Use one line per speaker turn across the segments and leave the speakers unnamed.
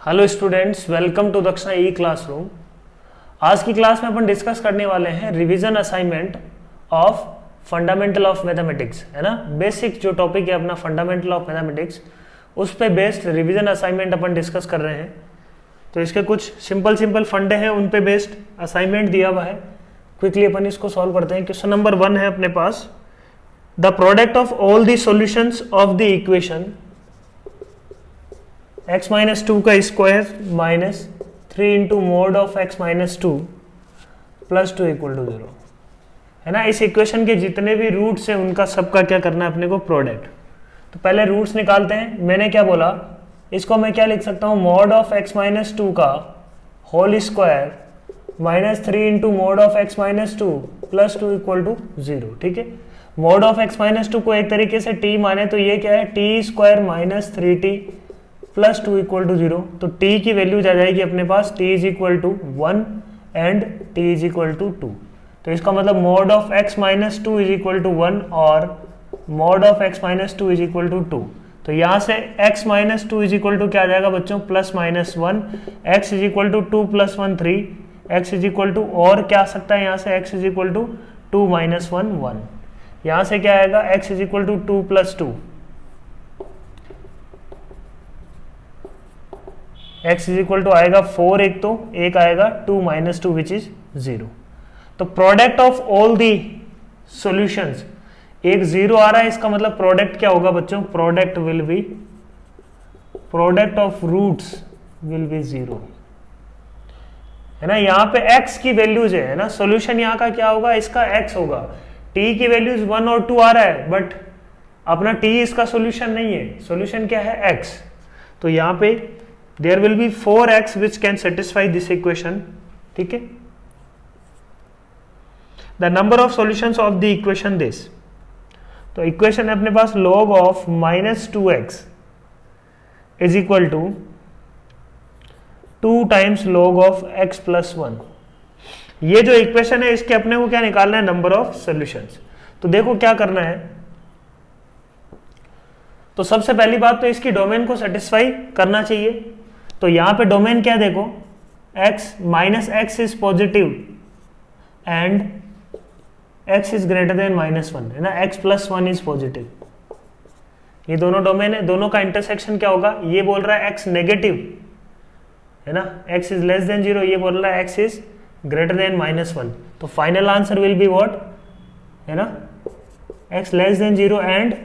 Hello students, welcome to दक्षिणा ई classroom. आज की क्लास में अपन डिस्कस करने वाले हैं revision assignment of fundamental of mathematics, है ना। बेसिक जो टॉपिक है अपना फंडामेंटल ऑफ मैथमेटिक्स, उस पे बेस्ड रिवीजन असाइनमेंट अपन डिस्कस कर रहे हैं। तो इसके कुछ सिंपल फंडे हैं, उन पे बेस्ड असाइनमेंट दिया हुआ है। क्विकली अपन इसको सॉल्व करते हैं। क्वेश्चन नंबर 1 है अपने पास, the product of all the solutions of the equation x minus two का square minus 3 into mod of x minus two plus 2 equal to 0, है ना। इस इक्वेशन के जितने भी रूट्स हैं उनका सबका क्या करना है अपने को, प्रोडक्ट। तो पहले रूट्स निकालते हैं। मैंने क्या बोला, इसको मैं क्या लिख सकता हूँ, mod of x minus two का whole square minus 3 into mod of x minus two plus 2 equal to 0, ठीक है। Mod of x minus two को एक तरीके से t माने तो ये क्या है, t square minus 3t plus 2 equal to 0। तो t की वैल्यू आ जाएगी अपने पास, t is equal to 1 and t is equal to 2। तो इसका मतलब mod of x minus two is equal to 1 और mod of x minus two is equal to 2। तो यहाँ से x minus two is equal to क्या आ जाएगा बच्चों, plus minus 1, x is equal to 2 plus 1 3, x is equal to, और क्या आ सकता है यहाँ से, x is equal to 2 minus 1 1। यहाँ से क्या आएगा, x is equal to 2 plus 2, x is equal to आएगा 4, एक आएगा 2 माइनस 2 विच इज 0। तो product of all the solutions, एक 0 आ रहा है, इसका मतलब प्रोडक्ट क्या होगा बच्चों, product will be, product of roots will be 0, है ना। यहाँ पे x की वैल्यूज है ना, सॉल्यूशन यहाँ का क्या होगा, इसका x होगा। t की वैल्यूज 1 और 2 आ रहा है, बट अपना t इसका सॉल्यूशन नहीं है, सॉल्यूशन क्या है, x। तो यहाँ पे there will be 4x which can satisfy this equation, ठीक है। the number of solutions of the equation this, तो इक्वेशन है अपने पास log of minus 2x is equal to 2 times log of x plus 1। ये जो इक्वेशन है इसके अपने को क्या निकालना है, नंबर ऑफ सॉल्यूशंस। तो देखो क्या करना है, तो सबसे पहली बात तो इसकी डोमेन को सेटिस्फाई करना चाहिए। तो यहां पे डोमेन क्या, देखो x minus x is positive and x is greater then minus 1, है ना, x प्लस 1 इज पॉजिटिव। ये दोनों डोमेन है, दोनों का इंटरसेक्शन क्या होगा, ये बोल रहा है x नेगेटिव, है ना, x इज लेस देन 0, ये बोल रहा है x is greater then minus 1। तो final answer will be what, है ना, x less than 0 and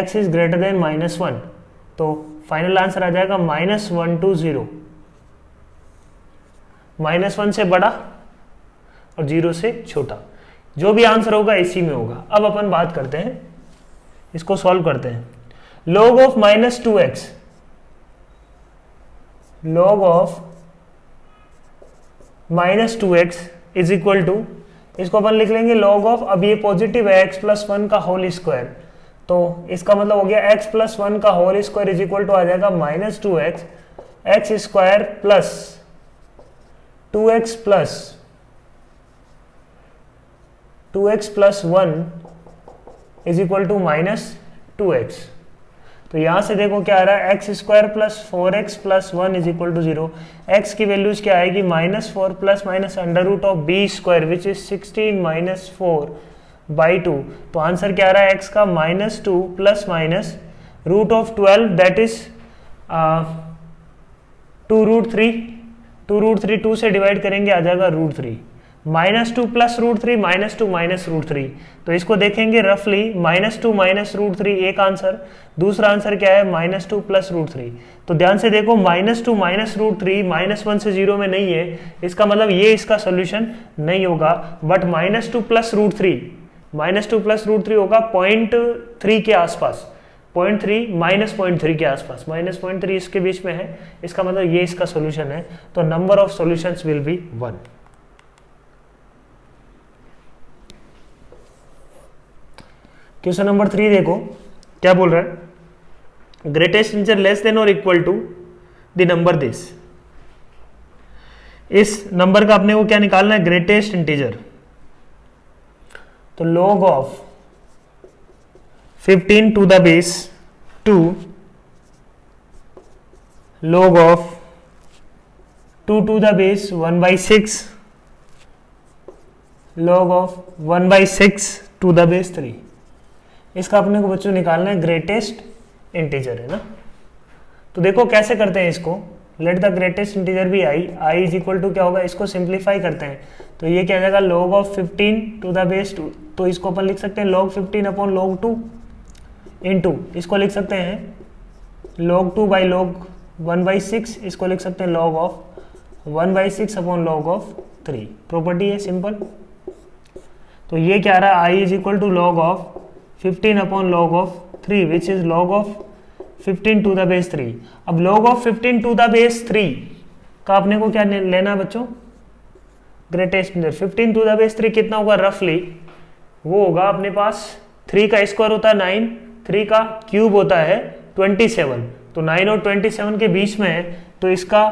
x is greater then minus 1। तो फाइनल आंसर आ जाएगा माइनस 1 to 0, माइनस 1 से बड़ा और 0 से छोटा, जो भी आंसर होगा इसी में होगा। अब अपन बात करते हैं, इसको सॉल्व करते हैं। log of minus 2x, log of minus 2x is equal to, इसको अपन लिख लेंगे log ऑफ, अब ये पॉजिटिव है, x प्लस 1 का होल स्क्वायर, तो इसका मतलब हो गया x प्लस 1 का whole square is equal to आ जाएगा minus 2x, x square plus 2x plus 1 is equal to minus 2x। तो यहां से देखो क्या आ रहा है, x square plus 4x plus 1 is equal to 0। X की वैल्यूज क्या आएगी, minus 4 plus minus under root of b square which is 16 minus 4 by 2। तो आंसर क्या आ रहा है, x का minus 2 plus minus root of 12 that is 2 root 3, 2 root 3 2 से डिवाइड करेंगे आ जाएगा root 3, minus 2 plus root 3 minus 2 minus root 3। तो इसको देखेंगे रफली, माइनस 2 माइनस रूट 3 एक आंसर, दूसरा आंसर क्या है, माइनस 2 प्लस रूट 3। तो ध्यान से देखो, माइनस 2 माइनस रूट 3 माइनस 1 से 0 में नहीं है, इसका मतलब ये इसका सोल्यूशन नहीं होगा। But minus 2 plus root 3, minus 2 plus root 3 होगा 0.3 के आसपास, 0.3 माइनस 0.3 के आसपास, माइनस 0.3 इसके बीच में है, इसका मतलब ये इसका सॉल्यूशन है। तो number of solutions will be 1। Question number 3 देखो क्या बोल रहा है, ग्रेटेस्ट इंटीजर लेस देन और equal to the number this. इस नंबर का अपने को क्या निकालना है, ग्रेटेस्ट इंटीजर। तो log of 15 to the base 2 log of to the base 1/6 log of 1/6 to the base 3। इसका अपने को बच्चों निकालना है ग्रेटेस्ट इंटीजर, है ना। तो देखो कैसे करते हैं इसको, let the greatest integer be I is equal to क्या होगा, इसको सिंप्लीफाई करते हैं तो ये क्या आ जाएगा log of 15 to the base 2। तो इसको अपन लिख सकते हैं log 15 अपॉन log 2 इंटू इसको लिख सकते हैं log 2 बाई log 1/6, इसको लिख सकते हैं log of 1/6 upon log of 3। Property है सिंपल। तो ये क्या आ रहा है, I is equal to log of 15 upon log of 3 which is log of 15 to the base 3। अब log of 15 to the base 3 का अपने को क्या लेना बच्चों, greatest integer. 15 to the base 3 कितना होगा रफली, वो होगा अपने पास 3 का स्क्वायर होता है 9, 3 का क्यूब होता है 27, तो 9 और 27 के बीच में है, तो इसका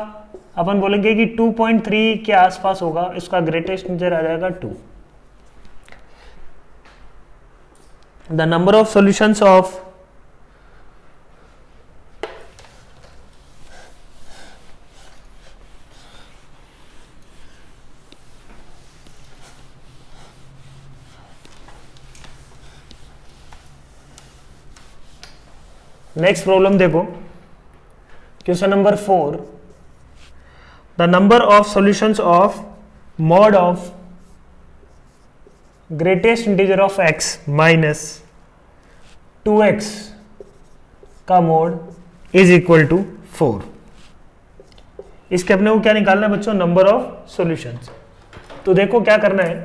अपन बोलेंगे कि 2.3 के आसपास होगा, इसका ग्रेटेस्ट इंटीजर आ जाएगा 2। The number of solutions of next problem देखो, question number 4। The number of solutions of mod of greatest integer of x minus 2x का मोड इज इक्वल टू 4। इसके अपने को क्या निकालना है बच्चों, नंबर ऑफ सॉल्यूशंस। तो देखो क्या करना है,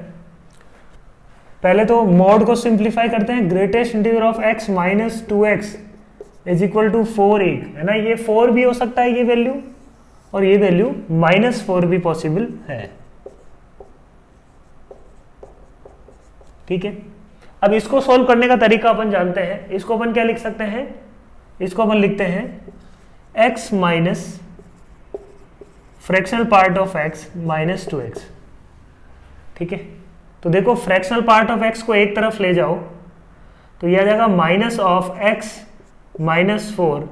पहले तो मॉड को सिंप्लीफाई करते हैं, greatest integer of x minus 2x is equal to 4 है ना। ये 4 भी हो सकता है ये वैल्यू, और ये वैल्यू -4 भी पॉसिबल है, ठीक है। अब इसको सॉल्व करने का तरीका अपन जानते हैं, इसको अपन क्या लिख सकते हैं, इसको अपन लिखते हैं x minus fractional part of x minus 2x, ठीक है। तो देखो फ्रैक्शनल पार्ट ऑफ x को एक तरफ ले जाओ तो यह आ जाएगा minus of x minus 4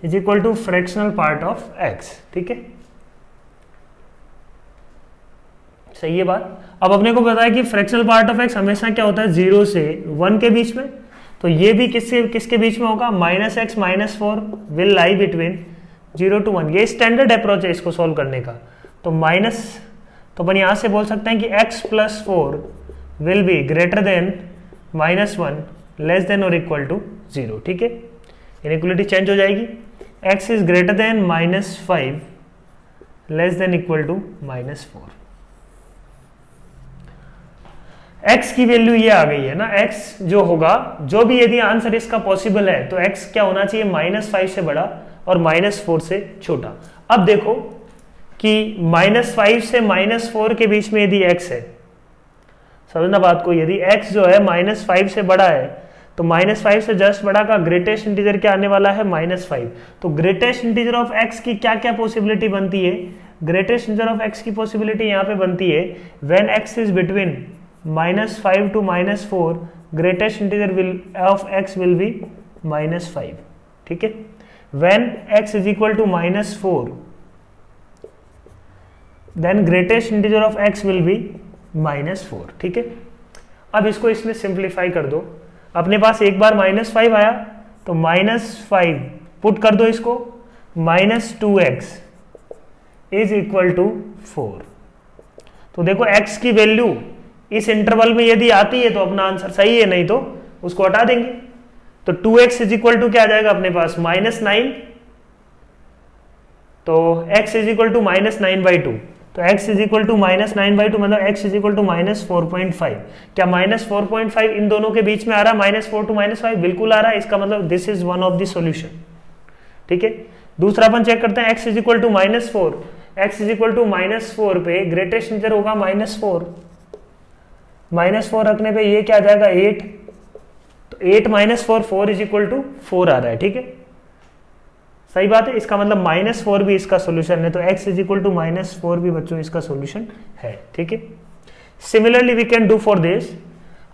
is equal to fractional part of x, ठीक है। सही है बात। अब अपने को पता है कि फ्रैक्शनल पार्ट ऑफ x हमेशा क्या होता है 0 से 1 के बीच में, तो ये भी किसके बीच में होगा, -x minus 4 will lie between 0 to 1। ये स्टैंडर्ड अप्रोच है इसको सॉल्व करने का। तो अपन यहां से बोल सकते हैं कि x plus 4 will be greater than -1 less than और इक्वल टू 0, ठीक है। इनइक्वलिटी चेंज हो जाएगी, x is greater than -5 less than equal to -4। x की वैल्यू ये आ गई है ना, x जो होगा, जो भी यदि आंसर इसका पॉसिबल है तो x क्या होना चाहिए, -5 से बड़ा और -4 से छोटा। अब देखो कि -5 से -4 के बीच में यदि x है, समझना बात को, यदि x जो है -5 से बड़ा है तो -5 से जस्ट बड़ा का ग्रेटेस्ट इंटीजर क्या आने वाला है, -5। तो ग्रेटेस्ट इंटीजर ऑफ x की क्या क्या पॉसिबिलिटी बनती है, ग्रेटेस्ट इंटीजर ऑफ x की पॉसिबिलिटी यहाँ पे बनती है when x is between -5 to -4 greatest integer of x will be -5, ठीक है। When x is equal to -4 then greatest integer of x will be -4, ठीक है। अब इसको इसमें सिंप्लीफाई कर दो, अपने पास एक बार -5 आया तो -5 पुट कर दो इसको, -2x इज इक्वल टू 4। तो देखो x की वैल्यू इस इंटरवल में यदि आती है तो अपना आंसर सही है, नहीं तो उसको हटा देंगे। तो 2x इज इक्वल टू क्या आ जाएगा अपने पास, -9, तो x इज इक्वल टू -9/2, तो x इज इक्वल टू -9/2 मतलब x इज इक्वल टू -4.5। क्या -4.5 इन दोनों के बीच में आ रहा है, -4 to -5 बिल्कुल आ रहा है, इसका मतलब this is one of the solution, ठीक है। दूसरा अपन चेक करते हैं, x is equal to -4, x is equal to -4 पे ग्रेटेस्ट इंटीजर होगा -4, -4 रखने पे ये क्या आ जाएगा 8, तो 8 - 4 4 इज इक्वल टू 4 आ रहा है, ठीक है। सही बात है, इसका मतलब -4 भी इसका सोल्यूशन है, तो x इज इक्वल टू -4 भी बच्चों इसका सोल्यूशन है, ठीक है। Similarly we can do for this,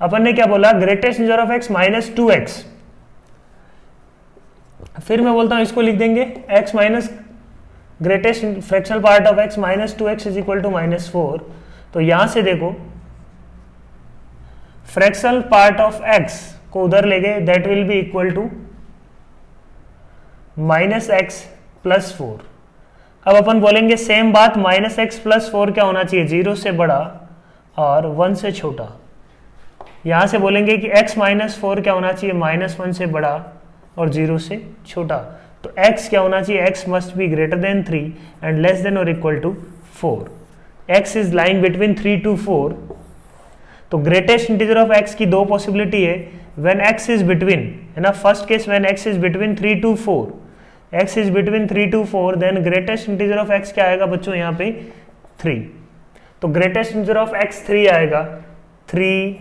अपन ने क्या बोला, greatest integer of x -2x, फिर मैं बोलता हूं इसको लिख देंगे x greatest fractional part of x minus 2x is equal to -4, तो यहां से देखो फ्रैक्शनल पार्ट ऑफ x को उधर ले गए, that will be equal to -x + 4। अब अपन बोलेंगे सेम बात, -x + 4 क्या होना चाहिए, 0 से बड़ा और 1 से छोटा। यहां से बोलेंगे कि x - 4 क्या होना चाहिए, -1 से बड़ा और 0 से छोटा। तो x क्या होना चाहिए, x must be greater than 3 and less than और equal to 4। x is lying between 3 to 4। तो ग्रेटेस्ट इंटीजर ऑफ x की दो पॉसिबिलिटी है, व्हेन x इज बिटवीन, है ना, first case when x is between 3 to 4, x is between 3 to 4, then greatest integer of x क्या आएगा बच्चों यहाँ पे 3। तो ग्रेटेस्ट इंटीजर ऑफ x 3 आएगा, 3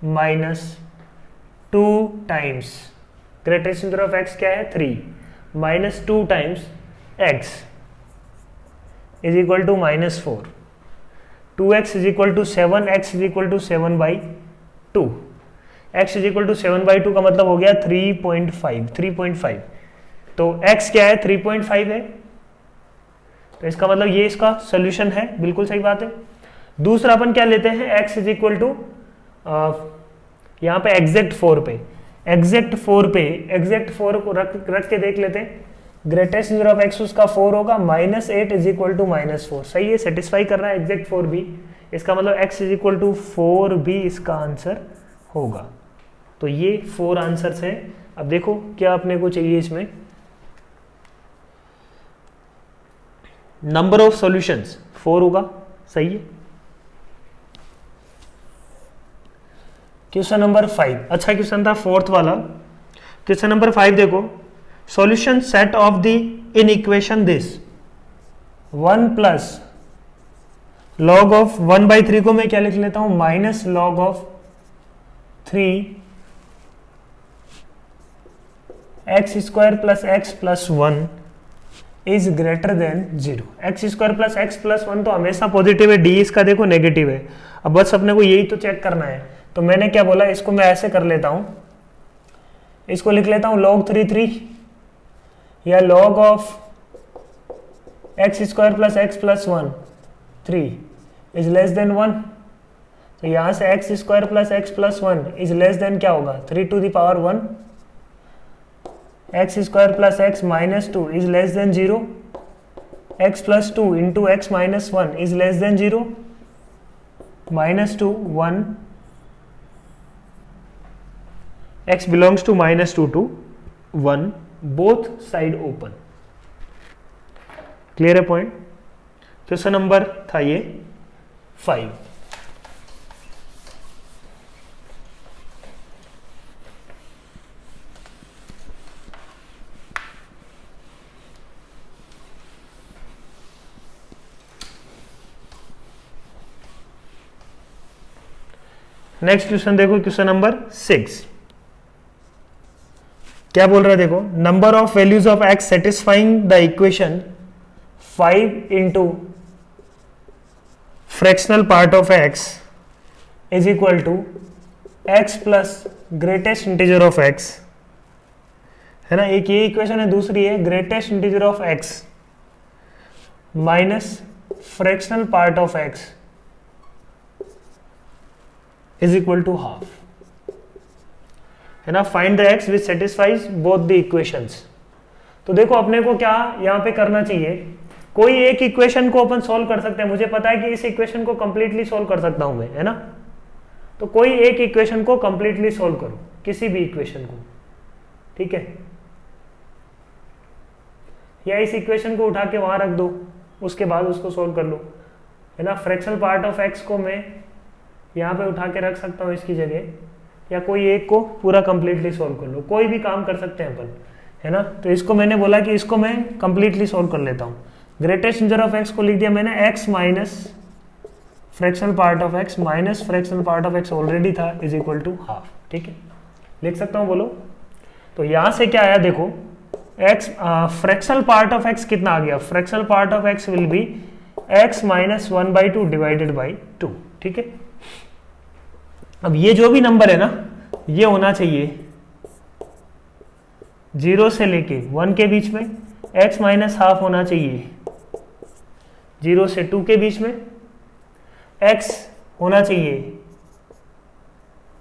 - 2 times greatest integer of x क्या है 3 - 2 times x is equal to -4, 2x is equal to 7, x is equal to 7/2, x is equal to 7/2 का मतलब हो गया 3.5। तो x क्या है 3.5 है, तो इसका मतलब ये इसका सोल्यूशन है, बिल्कुल सही बात है। दूसरा अपन क्या लेते हैं, x इज इक्वल टू यहाँ पे एग्जैक्ट 4 पे, एग्जैक्ट 4 को रख के देख लेते हैं। ग्रेटेस्ट इंटीजर ऑफ x उसका 4 होगा, -8 इज इक्वल टू -4, सही है, सेटिस्फाई कर रहा है एग्जैक्ट 4 भी। इसका मतलब x इज इक्वल टू 4 भी इसका आंसर होगा। तो ये 4 आंसर्स हैं। अब देखो क्या अपने को चाहिए इसमें, नंबर ऑफ सॉल्यूशंस 4 होगा, सही है। क्वेश्चन नंबर 5, अच्छा क्वेश्चन था 4th वाला। क्वेश्चन नंबर 5 देखो, solution set of the in equation this 1 plus log of 1/3 को मैं क्या लिख लेता हूं, minus log of 3 x² + x + 1 is greater than 0। x² + x + 1 तो हमेशा पॉजिटिव है, d इसका देखो नेगेटिव है। अब बस अपने को यही तो चेक करना है। तो मैंने क्या बोला, इसको मैं ऐसे कर लेता हूं, इसको लिख लेता हूं log 3 या log of x² + x + 1 3 is less than 1। तो यहां से x² + x + 1 is less then क्या होगा 3 to the power 1, x² + x - 2 is less then 0, x + 2 into x - 1 is less then 0, -2 1, x belongs to -2 to 1, both side open। Clear है point. Question number था ये 5। Next question देखो, question number 6 क्या बोल रहा है देखो, number of values of x satisfying the equation 5 into fractional part of x is equal to x plus greatest integer of x, है ना। एक ये इक्वेशन है, दूसरी है greatest integer of x minus fractional part of x is equal to half, है ना। Find the x which satisfies both the equations. तो देखो अपने को क्या यहां पे करना चाहिए, कोई एक इक्वेशन को अपन सॉल्व कर सकते हैं। मुझे पता है कि इस इक्वेशन को कंप्लीटली सॉल्व कर सकता हूं मैं, है ना। तो कोई एक इक्वेशन को कंप्लीटली सॉल्व करो, किसी भी इक्वेशन को, ठीक है। या इस इक्वेशन को उठा के वहां रख दो, उसके बाद उसको सॉल्व कर लो, है ना। फ्रैक्शनल पार्ट ऑफ x को मैं यहाँ पे उठा के रख सकता हूँ इसकी जगह, या कोई एक को पूरा कंप्लीटली सॉल्व कर लो, कोई भी काम कर सकते हैं अपन, है ना। तो इसको मैंने बोला कि इसको मैं कंप्लीटली सॉल्व कर लेता हूँ। ग्रेटेस्ट इंटीजर ऑफ x को लिख दिया मैंने x minus fractional part of x minus fractional part of x already था, इज इक्वल टू हाफ, ठीक है। लिख सकता हूँ, बोलो। तो यहाँ से क्या आया देखो, x fractional part of x कितना आ गया, fractional part of x will be x - 1/2 divided by 2, ठीक है। अब ये जो भी नंबर है ना, ये होना चाहिए 0 से लेके 1 के बीच में, x - हाफ होना चाहिए 0 से 2 के बीच में, x होना चाहिए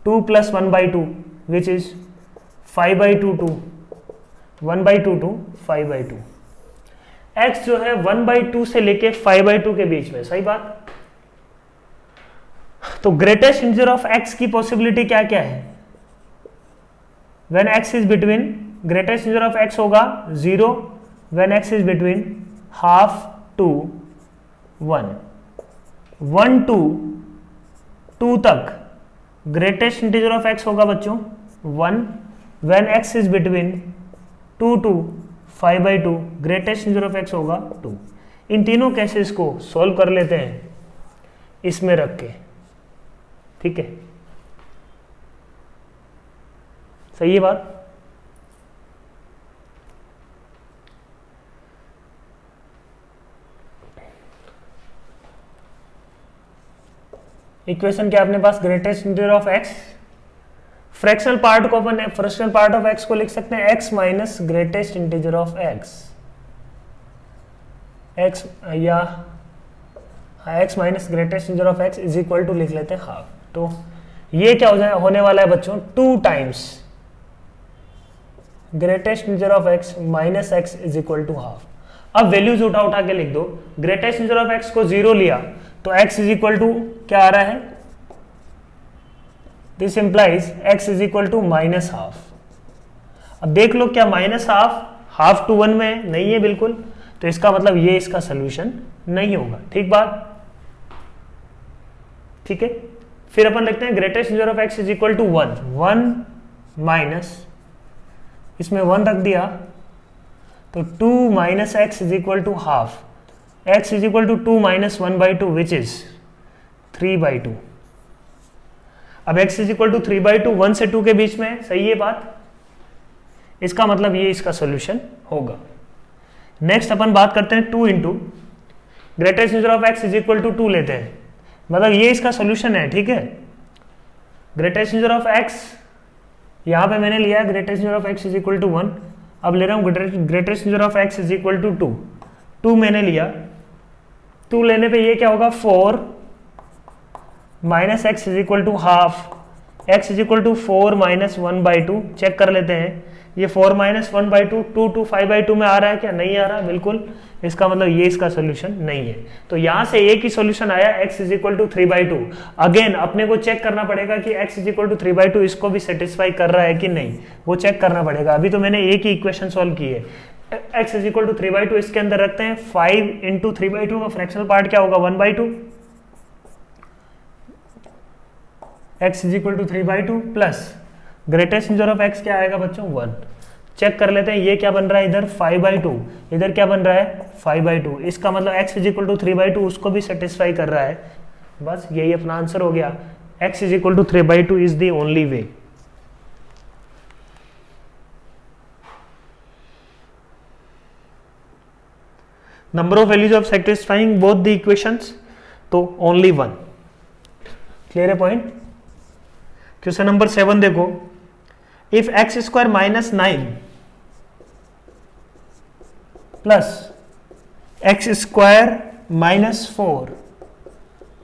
2 + 1/2 which is 5/2 to 1/2 to 5/2। x जो है 1/2 से लेके 5/2 के बीच में, सही बात। तो ग्रेटेस्ट इंटीजर ऑफ x की पॉसिबिलिटी क्या क्या है? When x is between, greatest integer of x होगा 0 when x is between ½ to 1, 1 to 2 तक ग्रेटेस्ट इंटीजर ऑफ x होगा बच्चों 1 when x is between 2 to 5/2 greatest integer of x होगा 2। इन तीनों केसेस को सॉल्व कर लेते हैं इसमें रख के, ठीक है, सही है बात। इक्वेशन क्या अपने पास? Greatest integer of x, fractional part को अपन फ्रैक्शनल पार्ट ऑफ x को लिख सकते हैं x minus greatest integer of x, x या x minus greatest integer of x is equal to लिख लेते हैं हाफ। तो ये क्या होने वाला है बच्चों? 2 times greatest integer of x minus x is equal to half. अब वैल्यूज उठा के लिख दो। ग्रेटेस्ट इंटीजर ऑफ x को 0 लिया तो x इज इक्वल टू क्या आ रहा है? This implies x is equal to minus half. अब देख लो क्या माइनस हाफ टू 1 में नहीं है बिल्कुल, तो इसका मतलब ये इसका सोल्यूशन नहीं होगा, ठीक बात, ठीक है। फिर अपन लिखते हैं greatest integer of x is equal to 1 minus, इसमें 1 रख दिया तो 2 minus x is equal to half, x is equal to 2 minus 1/2 which is 3/2। अब x इज इक्वल टू 3/2, 1 से 2 के बीच में, सही है बात। इसका मतलब ये इसका सॉल्यूशन होगा। नेक्स्ट अपन बात करते हैं 2 into greatest integer of x is equal to 2 लेते हैं, मतलब ये इसका सॉल्यूशन है, ठीक है। ग्रेटेस्ट इंटीजर ऑफ x यहां पे मैंने लिया है greatest integer of x is equal to 1, अब ले रहा हूं greatest integer of x is equal to 2 मैंने लिया, 2 लेने पे ये क्या होगा 4 minus x is equal to half, x is equal to 4 minus 1/2। Check कर लेते हैं ये 4 माइनस 1/2 2 to 5/2 में आ रहा है क्या? नहीं आ रहा, बिल्कुल। इसका मतलब ये इसका सोल्यूशन नहीं है। तो यहां से एक ही सोल्यूशन आया x is equal to 3/2। Again अपने को चेक करना पड़ेगा कि x इज इक्वल टू 3/2 इसको भी सेटिस्फाई कर रहा है कि नहीं, वो चेक करना पड़ेगा। अभी तो मैंने एक ही इक्वेशन सॉल्व की है, x इज इक्वल टू 3/2 इसके अंदर रखते हैं, 5 इंटू 3/2 का फ्रैक्शनल पार्ट क्या होगा 1/2, x is equal to 3/2 plus greatest integer of x क्या आएगा बच्चों 1। चेक कर लेते हैं ये क्या बन रहा है, इधर 5/2, इधर क्या बन रहा है 5/2। इसका मतलब x इज इक्वल टू 3/2 उसको भी सेटिस्फाई कर रहा है। बस यही अपना आंसर हो गया, x is equal to 3/2 is the only way. Number of values of satisfying both the equations, तो ओनली 1। क्लियर है पॉइंट। क्वेश्चन नंबर 7 देखो, if x square minus 9 plus x square minus 4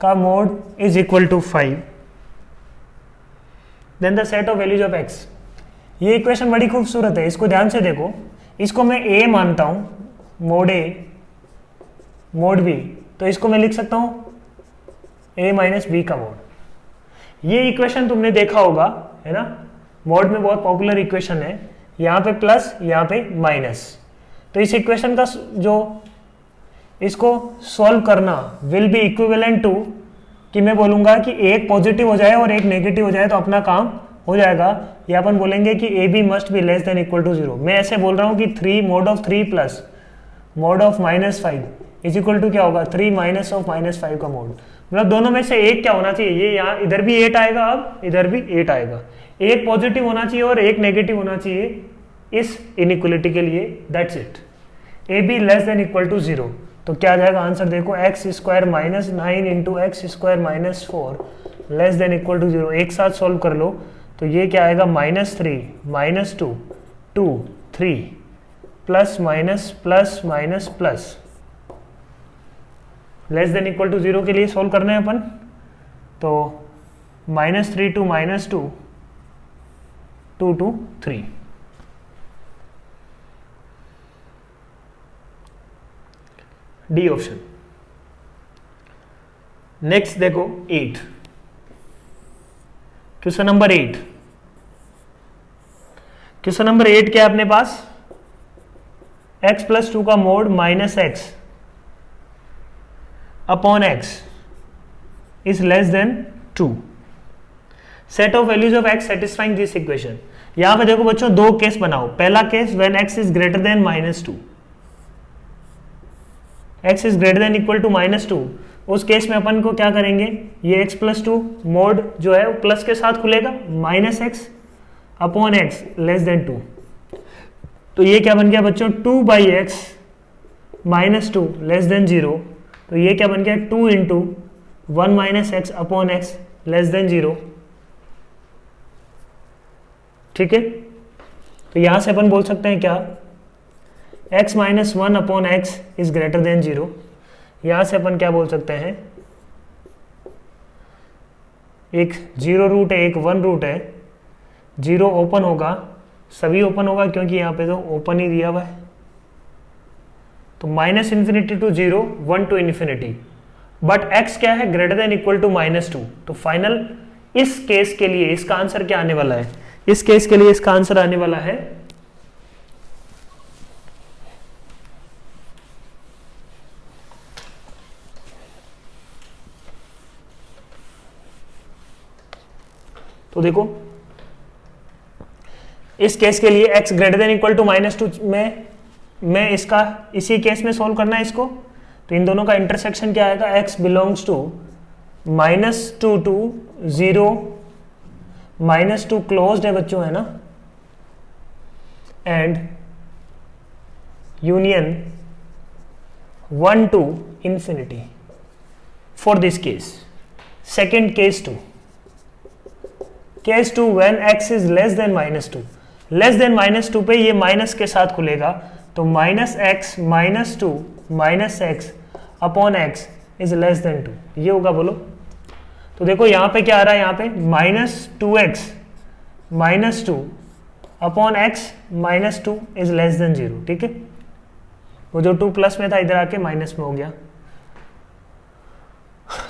का mod is equal to 5, then the set of values of x. ये equation बड़ी खूबसूरत है, इसको ध्यान से देखो। इसको मैं ए मानता हूं, मोड ए मोड बी, तो इसको मैं लिख सकता हूं a माइनस बी का मोड। ये इक्वेशन तुमने देखा होगा, है ना, मोड में बहुत पॉपुलर इक्वेशन है। यहाँ पे प्लस, यहाँ पे माइनस। तो इस इक्वेशन का जो इसको सॉल्व करना विल बी इक्विवेलेंट टू कि मैं बोलूंगा कि एक पॉजिटिव हो जाए और एक नेगेटिव हो जाए तो अपना काम हो जाएगा। या अपन बोलेंगे कि a b must be less than equal to 0। मैं ऐसे बोल रहा हूँ कि 3 mod of 3 plus mod of -5 is equal to क्या होगा 3 माइनस ऑफ -5 का मोड। मतलब दोनों में से एक क्या होना चाहिए, ये यहाँ इधर भी 8 आएगा, अब इधर भी 8 आएगा। एक पॉजिटिव होना चाहिए और एक नेगेटिव होना चाहिए इस इनइक्वलिटी के लिए, that's it. A b less than equal to 0, तो क्या आ जाएगा आंसर देखो, x square minus 9 into x square minus 4 less than equal to 0। एक साथ सॉल्व कर लो तो ये क्या आएगा -3 -2 2 3 plus minus plus minus plus. Less than equal to 0 के लिए सोल्व करना है अपन, तो -3 to -2, 2 to 3। D option. Next देखो 8, क्वेश्चन नंबर 8। क्वेश्चन नंबर 8 क्या है अपने पास, x + 2 का mod -x upon x is less than 2। Set of values of x satisfying this equation. यहां पे देखो बच्चों दो केस बनाओ। पहला case when x is greater than -2, x is greater than equal to -2, उस केस में अपन को क्या करेंगे, ये x + 2 मोड जो है वो प्लस के साथ खुलेगा, -x upon x less than 2। तो ये क्या बन गया बच्चों, 2/x -2 लेस देन 0। तो ये क्या बन गया, 2 into 1 - x upon x less than 0। ठीक है, तो यहां से अपन बोल सकते हैं क्या, x - 1 upon x is greater than 0। यहां से अपन क्या बोल सकते हैं, एक 0 रूट है, एक 1 रूट है। 0 ओपन होगा, सभी ओपन होगा क्योंकि यहाँ पे तो ओपन ही दिया हुआ है। तो -∞ to 0, 1 to ∞। बट x क्या है, ग्रेटर देन इक्वल टू -2। तो फाइनल इस केस के लिए इसका आंसर क्या आने वाला है, इस केस के लिए इसका आंसर आने वाला है तो देखो इस केस के लिए x greater than equal to -2 में इसका इसी केस में सोल्व करना है इसको। तो इन दोनों का इंटरसेक्शन क्या आएगा, x belongs to -2 to 0, -2 closed है बच्चों, है ना, and union 1 to ∞ for this case. Second case 2, case 2 when x is less than -2। Less than -2 पे ये माइनस के साथ खुलेगा, तो -x - 2 -x upon x is less than 2, ये होगा बोलो। तो देखो यहाँ पे क्या आ रहा है, यहाँ पे -2x - 2 upon x - 2 is less then 0। ठीक है, वो जो 2 प्लस में था इधर आके माइनस में हो गया।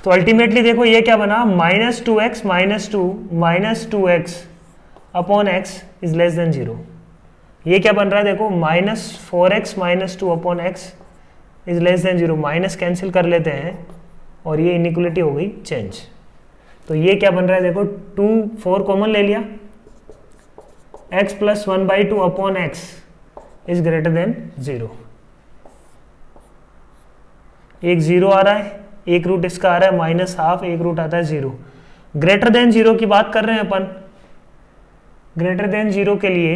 तो अल्टीमेटली देखो ये क्या बना, -2x - 2 -2x upon x is less then 0। ये क्या बन रहा है देखो, -4x - 2 upon x is less then 0। Minus cancel कर लेते हैं और ये इनइक्वलिटी हो गई चेंज। तो ये क्या बन रहा है देखो, 2 4 कॉमन ले लिया, x + 1/2 upon x is greater than 0। एक 0 आ रहा है, एक रूट इसका आ रहा है -½ एक रूट आता है 0। ग्रेटर देन 0 की बात कर रहे हैं अपन। ग्रेटर देन 0 के लिए,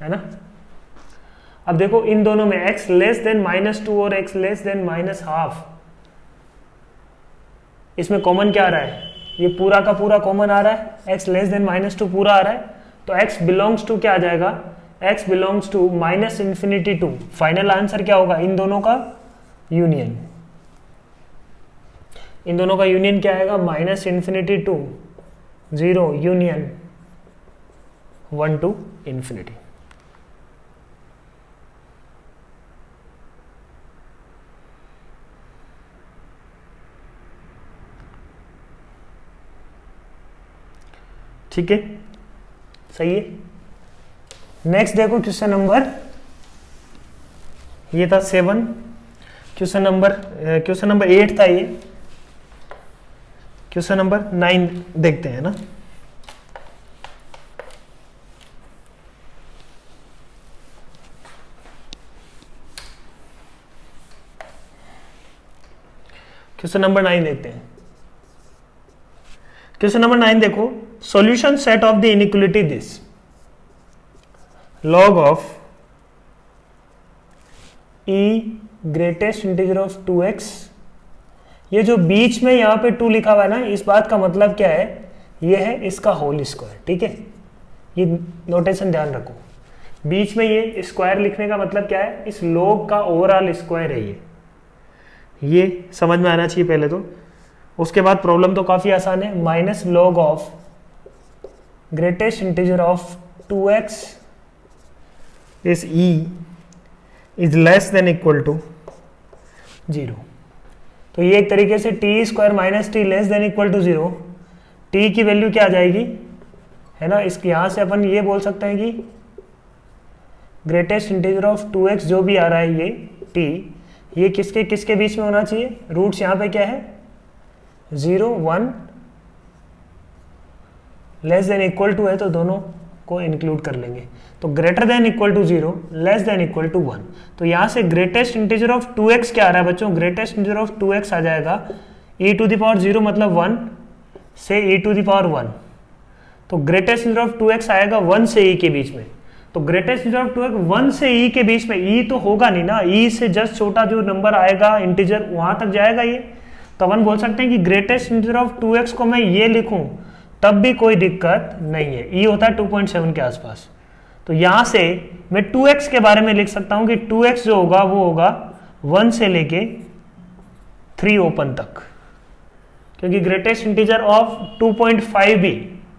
है ना, अब देखो इन दोनों में x लेस देन -2 और x लेस देन -½ इसमें कॉमन क्या आ रहा है, ये पूरा का पूरा कॉमन आ रहा है, x लेस देन -2 पूरा आ रहा है। तो x बिलोंग्स टू क्या आ जाएगा, x belongs to -∞ to। Final answer क्या होगा, इन दोनों का यूनियन। इन दोनों का यूनियन क्या आएगा, -∞ to 0 यूनियन 1 to ∞। ठीक है, सही है। नेक्स्ट देखो क्वेश्चन नंबर, ये था 7, क्वेश्चन नंबर 8 था ये। क्वेश्चन नंबर 9 देखते हैं ना। क्वेश्चन नंबर 9 देखते हैं। क्वेश्चन नंबर 9 देखो, solution set of the inequality this log of e greatest integer of 2x। ये जो बीच में यहां पे 2 लिखा हुआ है ना, इस बात का मतलब क्या है, ये है इसका होल स्क्वायर। ठीक है, ये नोटेशन ध्यान रखो। बीच में ये स्क्वायर लिखने का मतलब क्या है, इस log का ओवरऑल स्क्वायर है ये समझ में आना चाहिए पहले तो। उसके बाद प्रॉब्लम तो काफी आसान है, minus log of greatest integer of 2x is e is less than equal to 0। तो ये एक तरीके से t square minus t less than equal to 0, t की वैल्यू क्या आ जाएगी, है ना, इसके यहाँ से अपन ये बोल सकते हैं कि ग्रेटेस्ट इंटीजर ऑफ 2x जो भी आ रहा है ये t, ये किसके किसके बीच में होना चाहिए, रूट्स यहाँ पे क्या है 0 1 लेस देन इक्वल टू है तो दोनों को इंक्लूड कर लेंगे। तो greater than equal to 0 less than equal to 1, तो यहाँ से ग्रेटेस्ट इंटीजर ऑफ 2x क्या आ रहा है बच्चों, ग्रेटेस्ट इंटीजर ऑफ 2x आ जाएगा e⁻0 मतलब 1 से e⁻1, तो ग्रेटेस्ट इंटीजर ऑफ 2x आएगा 1 से e के बीच में। तो ग्रेटेस्ट इंटीजर ऑफ 2x 1 से e के बीच में, e तो होगा नहीं ना, e से जस्ट छोटा जो नंबर आएगा इंटीजर वहां तक जाएगा ये, तो अपन बोल सकते हैं कि ग्रेटेस्ट इंटीजर ऑफ 2x को मैं ये लिखूं तब भी कोई दिक्कत नहीं है, e होता है 2.7 के आसपास। तो यहां से मैं 2x के बारे में लिख सकता हूं कि 2x जो होगा वो होगा 1 से लेके 3 ओपन तक, क्योंकि ग्रेटेस्ट इंटीजर ऑफ 2.5 भी,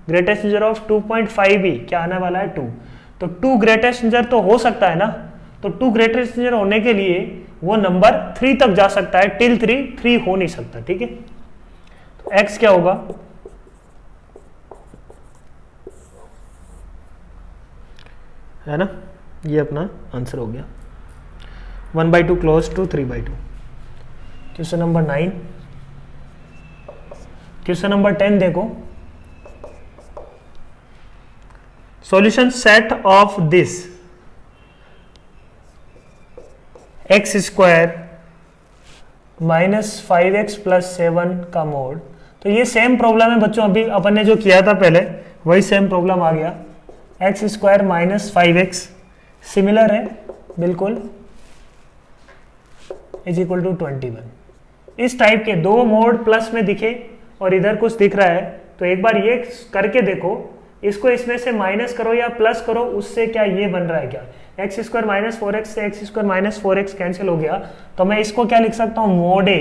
ग्रेटेस्ट इंटीजर ऑफ 2.5 भी क्या आने वाला है 2, तो 2 ग्रेटेस्ट इंटीजर तो हो सकता है ना, तो 2 ग्रेटेस्ट इंटीजर होने के लिए वो नंबर 3 तक जा सकता है, टिल 3 हो नहीं सकता, ठीक है। तो x क्या होगा, है ना, ये अपना आंसर हो गया 1/2 close to 3/2। Question number 9। Question number 10 देखो, solution set of this x square minus 5x plus 7 का मोड। तो ये सेम प्रॉब्लम है बच्चों, अभी अपन ने जो किया था पहले वही सेम प्रॉब्लम आ गया, x square minus 5x similar है बिल्कुल, इज इक्वल टू 21। इस टाइप के दो मोड प्लस में दिखे और इधर कुछ दिख रहा है, तो एक बार ये करके देखो, इसको इसमें से माइनस करो या प्लस करो, उससे क्या ये बन रहा है क्या, एक्स स्क्वायर माइनस 4x से x square minus 4x cancel हो गया, तो मैं इसको क्या लिख सकता हूँ, mod a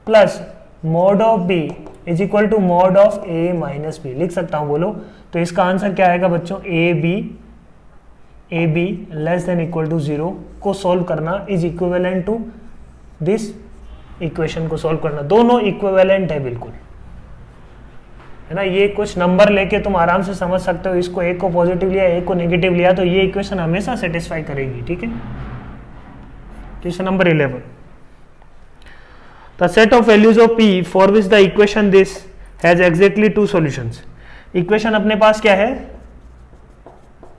plus mod of b is equal to mod of a minus b लिख सकता हूँ, बोलो। तो इसका आंसर क्या आएगा बच्चों, a b less than equal to 0 को सॉल्व करना is equivalent to this equation को सॉल्व करना, दोनों इक्विवेलेंट है बिल्कुल, है ना। ये कुछ नंबर लेके तुम आराम से समझ सकते हो, इसको एक को पॉजिटिव लिया एक को नेगेटिव लिया तो ये इक्वेशन हमेशा सेटिस्फाई करेगी, ठीक है। Question number 11, the set of values of p for which the equation this has exactly 2 solutions. Equation अपने पास क्या है,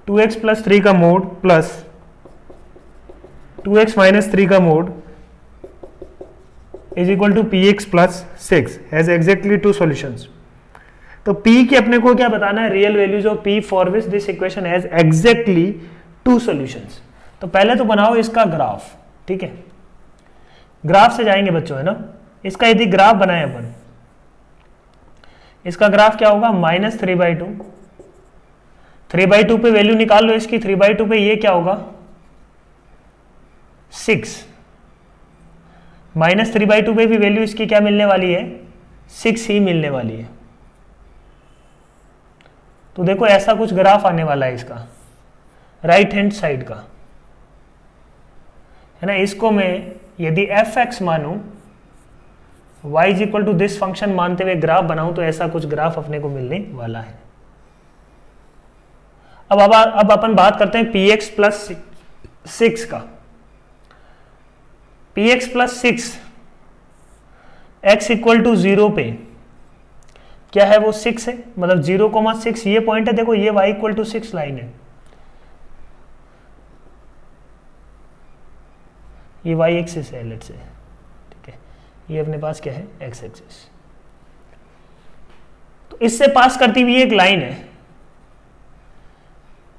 2x प्लस 3 का मोड प्लस 2x माइनस 3 का mod is equal to px plus 6 has exactly 2 solutions. तो p की अपने को क्या बताना है, real values of p for which this equation has exactly 2 solutions. तो पहले तो बनाओ इसका ग्राफ, ठीक है, ग्राफ से जाएंगे बच्चों, है ना। इसका यदि ग्राफ बनाए अपन, इसका ग्राफ क्या होगा, माइनस 3/2, 3/2 पे वैल्यू निकाल लो इसकी, 3/2 पे ये क्या होगा 6, माइनस 3/2 पे भी वैल्यू इसकी क्या मिलने वाली है, 6 ही मिलने वाली है। तो देखो ऐसा कुछ ग्राफ आने वाला है इसका राइट हैंड साइड का, है ना। इसको मैं यदि f(x) मानूं, y is equal to this function मानते हुए ग्राफ बनाऊं, तो ऐसा कुछ ग्राफ अपने को मिलने वाला है। अब अपन बात करते हैं px प्लस 6 का। px plus 6 x equal to 0 पे क्या है, वो 6 है, मतलब 0,6 ये पॉइंट है, देखो ये y इक्वल टू 6 लाइन है, ये y एक्सिस है लेट से, ठीक है, ये अपने पास क्या है x एक्सिस। तो इससे पास करती हुई एक लाइन है,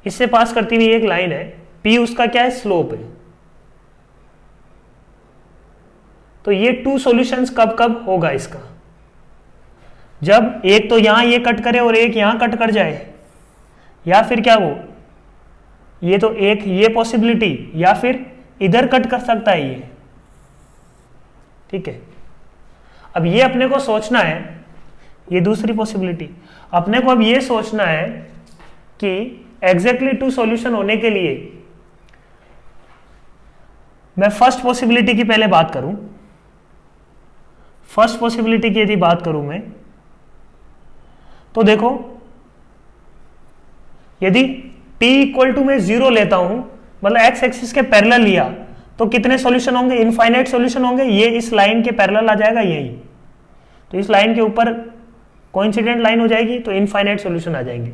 इससे पास करती हुई एक लाइन है, p उसका क्या है, स्लोप है। तो ये 2 सॉल्यूशंस कब कब होगा इसका, जब एक तो यहां ये कट करे और एक यहां कट कर जाए, या फिर क्या वो ये तो एक ये पॉसिबिलिटी, या फिर इधर कट कर सकता है ये, ठीक है। अब ये अपने को सोचना है, ये दूसरी पॉसिबिलिटी, अपने को अब ये सोचना है कि एग्जैक्टली टू सॉल्यूशन होने के लिए मैं फर्स्ट पॉसिबिलिटी की पहले बात करूं। फर्स्ट पॉसिबिलिटी की यदि बात करूं मैं, तो देखो यदि p इक्वल टू मैं 0 लेता हूं, मतलब x एक्सिस के पैरेलल लिया, तो कितने सॉल्यूशन होंगे? इनफाइनाइट सॉल्यूशन होंगे। ये इस लाइन के पैरेलल आ जाएगा यही, तो इस लाइन के ऊपर कोइंसिडेंट लाइन हो जाएगी, तो इनफाइनाइट सॉल्यूशन आ जाएंगे।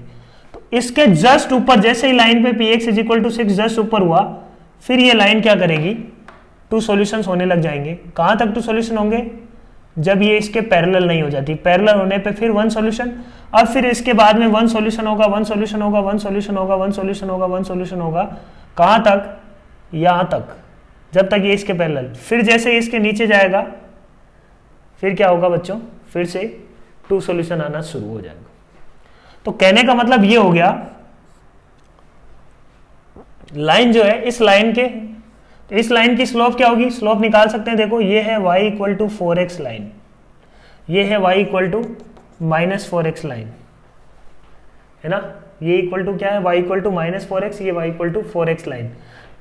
तो इसके जस्ट ऊपर जैसे ही लाइन पे px is equal to 6 just ऊपर हुआ, फिर ये लाइन क्या करेगी? 2 सॉल्यूशंस होने लग जाएंगे। कहां तक 2 सॉल्यूशन होंगे? जब ये इसके पैरेलल नहीं हो जाती, पैरेलल होने पे फिर 1 सॉल्यूशन, अब फिर इसके बाद में 1 सॉल्यूशन होगा, 1 सॉल्यूशन होगा, 1 सॉल्यूशन होगा, 1 सॉल्यूशन होगा, 1 सॉल्यूशन होगा, कहां तक? यहां तक, जब तक ये इसके पैरेलल। फिर जैसे ये इसके नीचे जाएगा, फिर क्या होगा बच्चों? फिर से 2 सॉल्यूशन आना शुरू हो जाएगा। तो कहने का मतलब ये हो गया, लाइन जो है इस लाइन के, तो इस लाइन की स्लोप क्या होगी? स्लोप निकाल सकते हैं, देखो ये है y equal to 4x line, ये है y equal to -4x line, है ना। ये इक्वल टू क्या है? y इक्वल टू -4x, ये y equal to 4x line.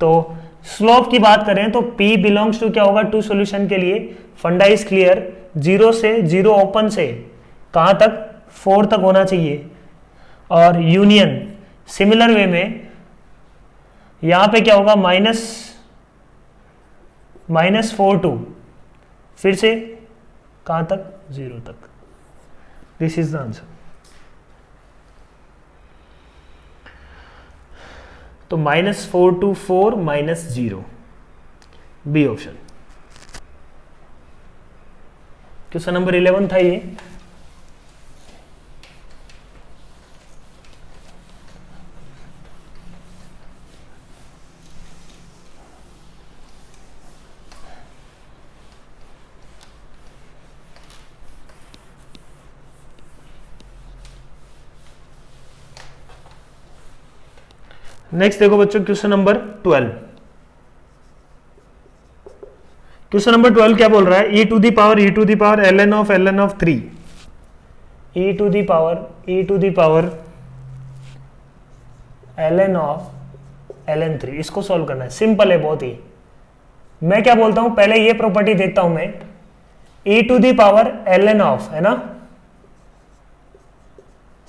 तो स्लोप की बात करें तो p बिलोंग्स टू क्या होगा? 2 सॉल्यूशन के लिए फंडा इज क्लियर, 0 से 0 ओपन से कहां तक? 4 तक होना चाहिए। और यूनियन सिमिलर वे में यहां पे क्या होगा? -4 टू फिर से कहां तक? 0 तक। This is the answer. तो -4 to 4 -0, b option. Question number 11 था ये। नेक्स्ट देखो बच्चों क्वेश्चन नंबर 12। क्वेश्चन नंबर 12 क्या बोल रहा है? e to the power ln of 3, e to the power ln of ln 3, इसको सॉल्व करना है। सिंपल है बहुत ही। मैं क्या बोलता हूं, पहले ये प्रॉपर्टी देखता हूं मैं, e to the power ln of, है ना,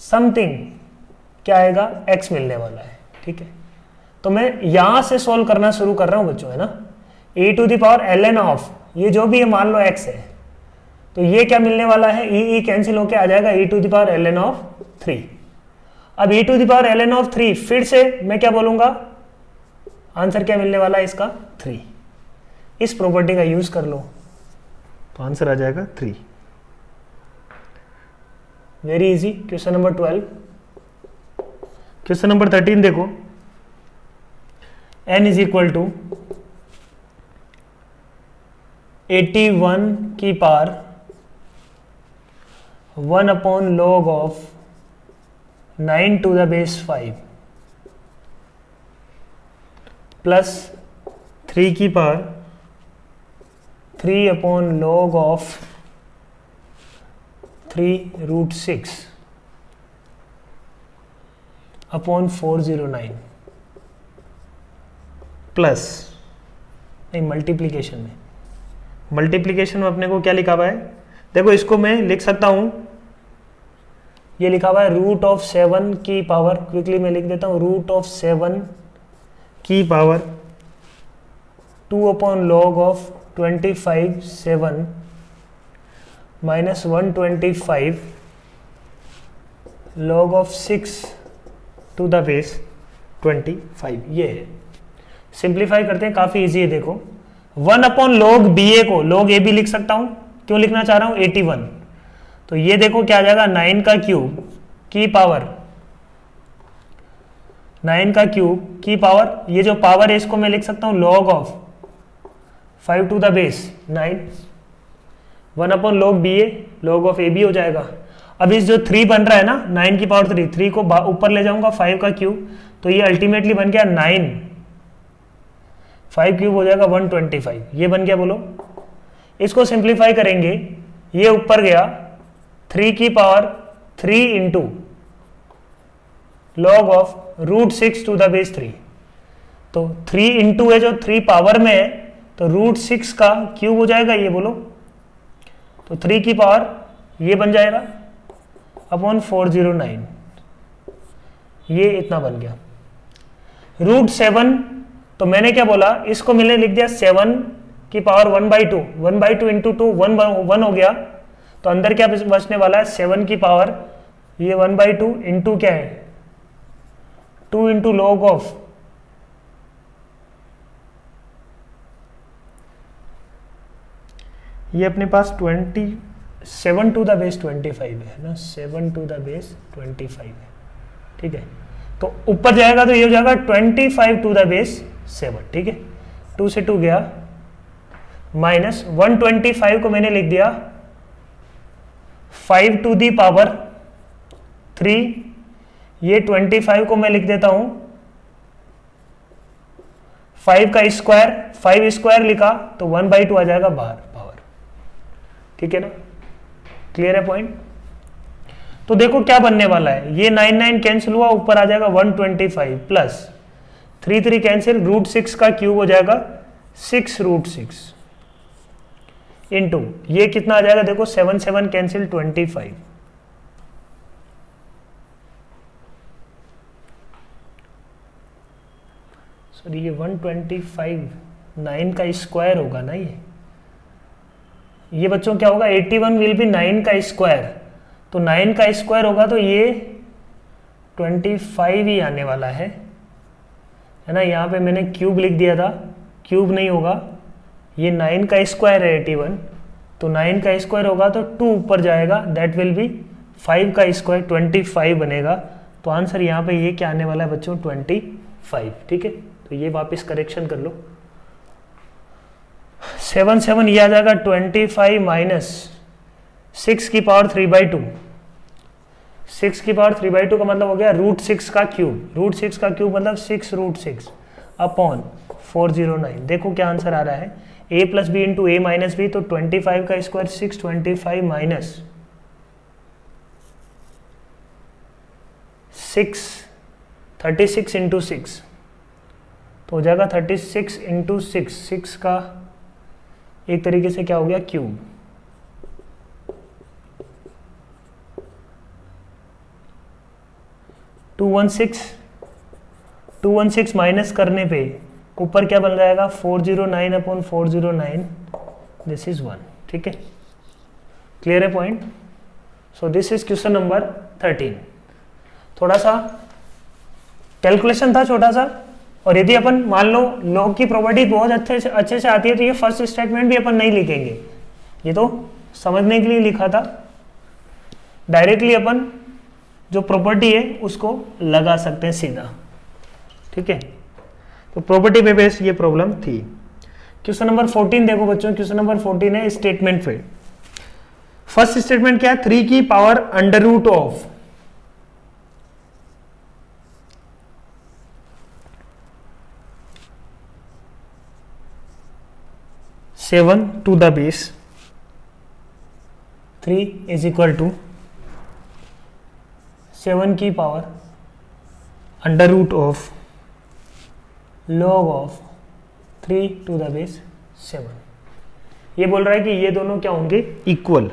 समथिंग क्या आएगा? x मिलने वाला है, ठीक है। तो मैं यहां से सॉल्व करना शुरू कर रहा हूं बच्चों, है ना। e to the power ln of, ये जो भी है मान लो x है, तो ये क्या मिलने वाला है? e कैंसिल होके आ जाएगा e to the power ln of 3। अब e to the power ln of 3, फिर से मैं क्या बोलूंगा? आंसर क्या मिलने वाला है इसका? 3। इस प्रॉपर्टी का यूज कर लो तो आंसर आ जाएगा 3। Very easy. Question number 12। Question number 13 देखो, n इज इक्वल टू 81 की power 1 upon log of 9 to the base 5 plus 3 की power 3 upon log of 3√6 upon 409 plus, नहीं मल्टीप्लीकेशन में अपने को क्या लिखा हुआ है? देखो इसको मैं लिख सकता हूं, ये लिखा हुआ है √7 की पावर, क्विकली मैं लिख देता हूं, √7 की power 2 upon log of 25/7 minus 125 log of 6 to the base 25। ये है। सिंप्लीफाई करते हैं, काफी इजी है। देखो 1 अपॉन log BA को log AB लिख सकता हूं, क्यों लिखना चाह रहा हूं? 81। तो ये देखो क्या आ जाएगा? 9 का क्यूब की पावर, 9 का क्यूब की पावर, ये जो पावर है इसको मैं लिख सकता हूं log of 5 to the base 9, 1 upon log BA, log of AB हो जाएगा। अब इस जो 3 बन रहा है ना 9 की पावर 3, 3 को ऊपर ले जाऊंगा 5 का क्यूब, तो ये अल्टीमेटली बन गया 9, 5 क्यूब हो जाएगा 125, ये बन गया। बोलो इसको सिंप्लीफाई करेंगे, ये ऊपर गया 3 की power 3 into log of root 6 to the base 3, तो 3 इंटू है जो 3 पावर में है, तो रूट 6 का क्यूब हो जाएगा ये। बोलो तो 3 की पावर ये बन जाएगा अपॉन 409, ये इतना बन गया। रूट 7, तो मैंने क्या बोला, इसको मैंने लिख दिया 7 की पावर 1/2, 1/2 इंटू 2 1 हो गया, तो अंदर क्या बचने वाला है 7 की पावर ये 1/2 इंटू क्या है 2 इंटू लॉग ऑफ ये अपने पास 27 टू द बेस 25 है ना, 7 टू द बेस 25 है, ठीक है। तो ऊपर जाएगा तो ये हो जाएगा 25 टू द बेस 7, ठीक है। 2 से 2 गया, माइनस 125 को मैंने लिख दिया 5 टू दी पावर 3, ये 25 को मैं लिख देता हूं 5 का स्क्वायर, 5 स्क्वायर लिखा तो 1/2 आ जाएगा बाहर पावर, ठीक है ना। क्लियर है पॉइंट। तो देखो क्या बनने वाला है, ये 9 कैंसिल हुआ, ऊपर आ जाएगा 125 प्लस 3 कैंसिल, रूट 6 का क्यूब हो जाएगा 6 रूट 6 इंटू ये कितना आ जाएगा, देखो 7 कैंसिल 25, सॉरी ये 125 9 का स्क्वायर होगा ना, ये बच्चों क्या होगा 81 विल बी 9 का स्क्वायर, तो 9 का स्क्वायर होगा तो ये 25 ही आने वाला है ना। यहाँ पे मैंने क्यूब लिख दिया था, क्यूब नहीं होगा, ये 9 का स्क्वायर है 81, तो 9 का स्क्वायर होगा तो 2 ऊपर जाएगा, दैट विल बी 5 का स्क्वायर 25 बनेगा। तो आंसर यहाँ पे ये क्या आने वाला है बच्चों 25, ठीक है। तो ये वापस करेक्शन कर लो, 7 ये आ जाएगा 25 माइनस 6 की पावर 3/2, 6 की पावर 3/2 का मतलब हो गया रूट 6 का क्यूब, रूट 6 का क्यूब मतलब 6 रूट 6 अपॉन 409। देखो क्या आंसर आ रहा है, a plus b into a minus b, तो 25 का स्क्वायर 625 माइनस 6 36 इंटू 6, तो हो जाएगा 36 इंटू 6, 6 का एक तरीके से क्या हो गया क्यूब, टू 216 माइनस करने पे ऊपर क्या बन जाएगा 409 अपॉन 409, दिस इज 1, ठीक है। क्लियर है point. So this is question number 13। थोड़ा सा कैलकुलेशन था छोटा सा, और यदि अपन मान लो लॉग की प्रॉपर्टी बहुत अच्छे से आती है तो ये फर्स्ट स्टेटमेंट भी अपन नहीं लिखेंगे, ये तो समझने के लिए लिखा था, डायरेक्टली अपन जो प्रॉपर्टी है उसको लगा सकते हैं सीधा, ठीक है। तो प्रॉपर्टी पे बेस्ड ये प्रॉब्लम थी। क्वेश्चन नंबर 14 देखो बच्चों, क्वेश्चन नंबर 14 है स्टेटमेंट पे। फर्स्ट स्टेटमेंट क्या है, 3 की power under root of 7 to the base 3 is equal to 7 की power under root of log of 3 to the base 7। ये बोल रहा है कि ये दोनों क्या होंगे इक्वल,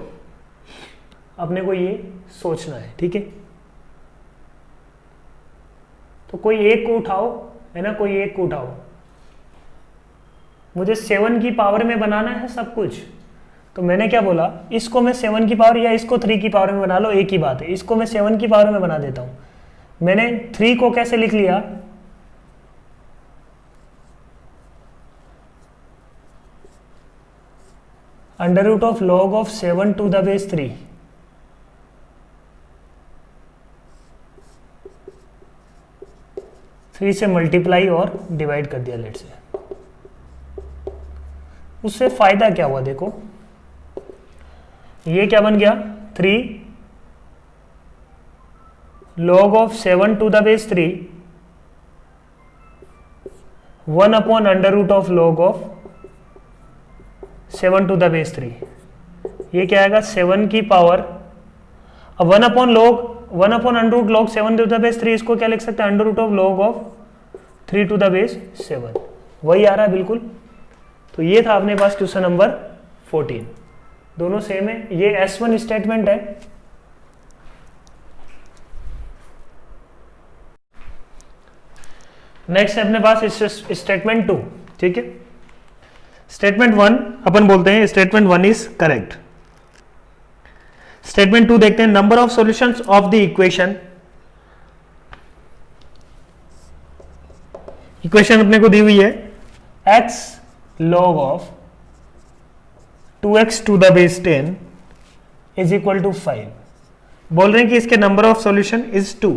अपने को ये सोचना है, ठीक है। तो कोई एक को उठाओ, है ना, कोई एक को उठाओ, मुझे 7 की पावर में बनाना है सब कुछ। तो मैंने क्या बोला, इसको मैं 7 की पावर या इसको 3 की पावर में बना लो, एक ही बात है। इसको मैं 7 की पावर में बना देता हूं। मैंने 3 को कैसे लिख लिया, under root of log of 7 to the base 3, three से मल्टीप्लाई और डिवाइड कर दिया लेट से। उससे फायदा क्या हुआ, देखो ये क्या बन गया 3 log of 7 to the base 3 1 upon under root of log of 7 to the base 3, ये क्या आएगा 7 की पावर, अब 1 upon under root log 7 to the base 3, इसको क्या लिख सकते हैं under root of log of 3 to the base 7, वही आ रहा है बिल्कुल। तो ये था अपने पास क्वेश्चन नंबर 14, दोनों सेम है, ये S1 स्टेटमेंट है। नेक्स्ट है अपने पास स्टेटमेंट 2, ठीक है। स्टेटमेंट 1 अपन बोलते हैं स्टेटमेंट 1 इज करेक्ट। स्टेटमेंट 2 देखते हैं, number of solutions of the equation, equation अपने को दी हुई है x log of 2x to the base 10 is equal to 5, बोल रहे हैं कि इसके number of solution is 2।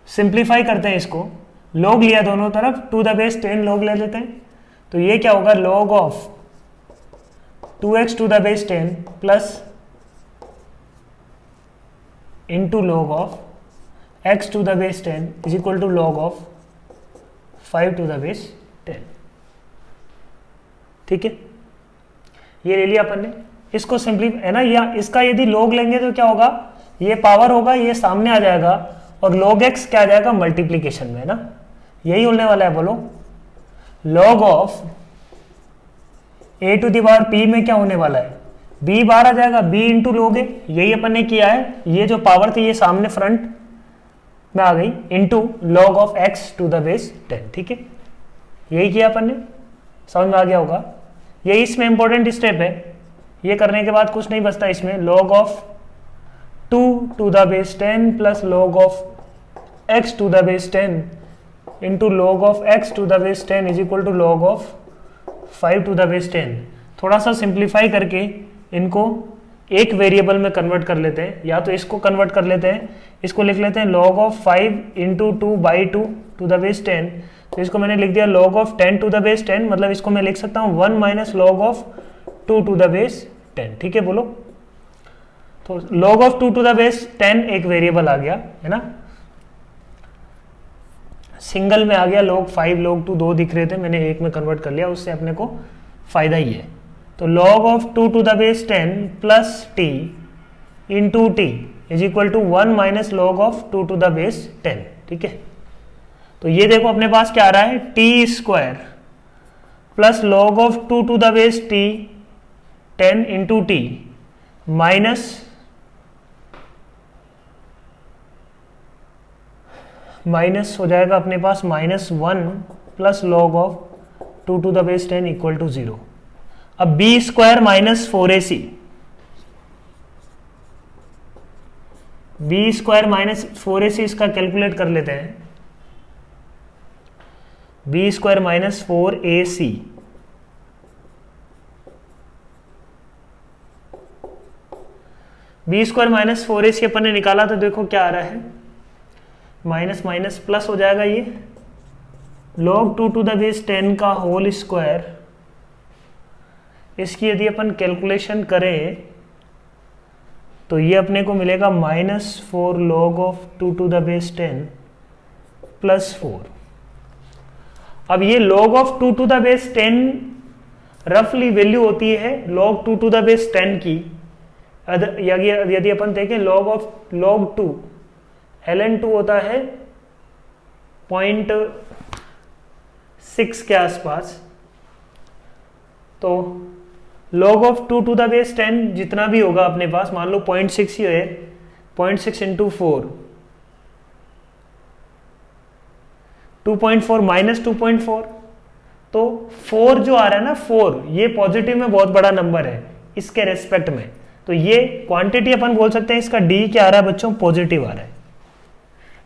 Simplify करते हैं इसको, log लिया दोनों तरफ, टू द बेस 10 log ले लेते हैं, तो ये क्या होगा log of 2x to the base 10 plus into log of x to the base 10 is equal to log of 5 to the base 10, ठीक है। ये ले लिया अपन ने, इसको सिंपली है ना, या इसका यदि log लेंगे तो क्या होगा, ये पावर होगा, ये सामने आ जाएगा, और log x क्या आ जाएगा मल्टीप्लीकेशन में, है ना, यही होने वाला है, बोलो log of a to the power p में क्या होने वाला है, b बाहर आ जाएगा, b इंटू log a, यही अपन ने किया है, ये जो पावर थी ये सामने फ्रंट में आ गई, into log of x to the base 10, ठीक है, यही किया अपन ने, समझ में आ गया होगा। यही इसमें इंपॉर्टेंट स्टेप है, ये करने के बाद कुछ नहीं बचता इसमें, log of 2 to the base 10 plus log of x to the base 10 into log of x to the base 10 is equal to log of 5 to the base 10। थोड़ा सा सिंप्लीफाई करके इनको एक वेरिएबल में कन्वर्ट कर लेते हैं, या तो इसको कन्वर्ट कर लेते हैं, इसको लिख लेते हैं log of 5 into 2 by 2 to the base 10, तो इसको मैंने लिख दिया log of 10 to the base 10, मतलब इसको मैं लिख सकता हूँ 1 minus log of 2 to the base 10, ठीक है, बोलो। तो log of 2 to the base 10 एक वेरिएबल आ गया, है ना, सिंगल में आ गया, log 5 log 2 दो दिख रहे थे, मैंने एक में कन्वर्ट कर लिया, उससे अपने को फायदा ही है। तो log of 2 to the base 10 plus t into t is equal to 1 minus log of 2 to the base 10, ठीक है। तो ये देखो अपने पास क्या आ रहा है, t square plus log of 2 to the base t 10 into t minus हो जाएगा अपने पास -1 plus log of 2 to the base 10 equal to 0। अब b square minus 4ac, b square minus 4ac इसका कैलकुलेट कर लेते हैं, b square minus 4ac b square minus 4ac अपन ने निकाला, तो देखो क्या आ रहा है, माइनस माइनस प्लस हो जाएगा, ये log 2 टू द बेस 10 का होल स्क्वायर, इसकी यदि अपन कैलकुलेशन करें तो ये अपने को मिलेगा -4 log of 2 to the base 10 plus 4। अब ये log of 2 to the base 10 रफली वैल्यू होती है log 2 टू द बेस 10 की, यदि अपन देखें log 2 ln2 होता है 0.6 के आसपास, तो log of 2 to the base 10 जितना भी होगा अपने पास, मान लो 0.6 ही है, 0.6 इंटू 4 2.4 माइनस 2.4, तो 4 जो आ रहा है ना, 4 ये पॉजिटिव में बहुत बड़ा नंबर है इसके रेस्पेक्ट में, तो ये क्वांटिटी अपन बोल सकते हैं इसका d क्या आ रहा है बच्चों, पॉजिटिव आ रहा है,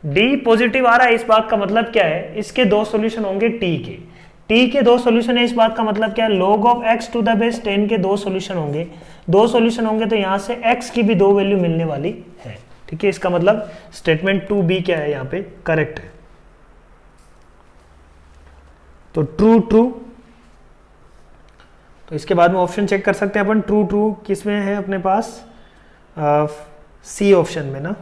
d पॉजिटिव आ रहा है, इस बात का मतलब क्या है, इसके दो सॉल्यूशन होंगे t के दो सॉल्यूशन है, इस बात का मतलब क्या है, log of x to the base 10 के दो सॉल्यूशन होंगे, तो यहां से x की भी दो वैल्यू मिलने वाली है, ठीक है। इसका मतलब स्टेटमेंट 2b क्या है, यहाँ पे करेक्ट है, तो ट्रू, तो इसके बाद में ऑप्शन चेक कर सकते हैं अपन, ट्रू किस में है अपने पास, सी ऑप्शन में ना,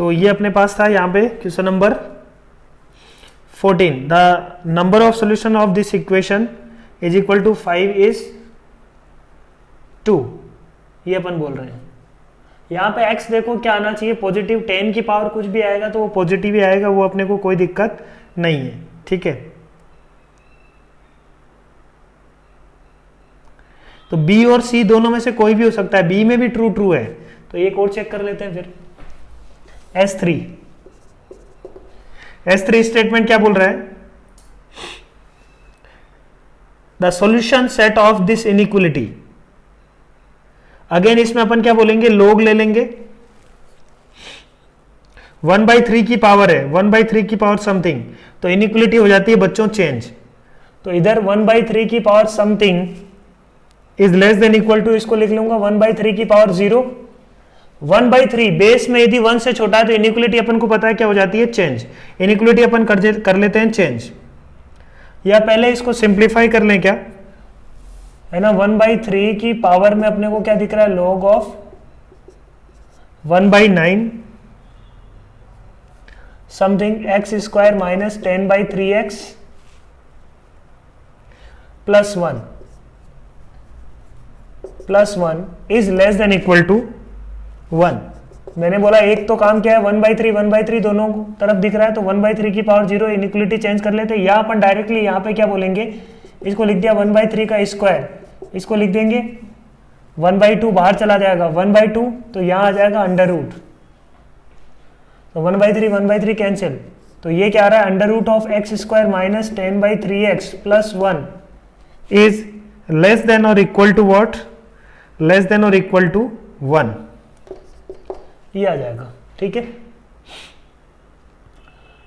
तो ये अपने पास था यहाँ पे question number 14, the number of solution of this equation is equal to 5 is 2, ये अपन बोल रहे हैं। यहाँ पे x देखो क्या आना चाहिए, पॉजिटिव 10 की पावर कुछ भी आएगा तो वो पॉजिटिव ही आएगा, वो अपने को कोई दिक्कत नहीं है, ठीक है। तो b और c दोनों में से कोई भी हो सकता है, b में भी ट्रू ट्रू है, तो एक और चेक कर लेते हैं फिर। S3 स्टेटमेंट क्या बोल रहा है, the solution set of this inequality. Again इसमें अपन क्या बोलेंगे, लोग ले लेंगे, 1/3 की पावर है, 1/3 की पावर समथिंग, तो इनइक्वलिटी हो जाती है बच्चों चेंज। तो इधर 1/3 की power something is less than equal to, इसको लिख लूंगा 1/3 की पावर 0। 1/3 बेस में यदि 1 से छोटा है तो इनइक्वलिटी अपन को पता है क्या हो जाती है, चेंज। इनइक्वलिटी अपन कर लेते हैं चेंज, या पहले इसको सिंप्लीफाई कर लें क्या, है ना। 1/3 की पावर में अपने को क्या दिख रहा है, log of 1/9 something x square minus 10/3x plus 1 is less than equal to 1। मैंने बोला एक तो काम क्या है, 1/3 दोनों तरफ दिख रहा है, तो 1/3 की पावर 0, इनइक्वलिटी चेंज कर लेते हैं। या अपन डायरेक्टली यहाँ पे क्या बोलेंगे, इसको लिख दिया 1/3 का स्क्वायर, इसको लिख देंगे 1/2, बाहर चला जाएगा 1/2, तो यहाँ आ जाएगा अंडर रूट, तो 1/3 कैंसिल, तो ये क्या आ रहा है, under root of x square minus 10/3x plus 1 is less than और equal to what, less than और इक्वल टू 1, ये आ जाएगा, ठीक है।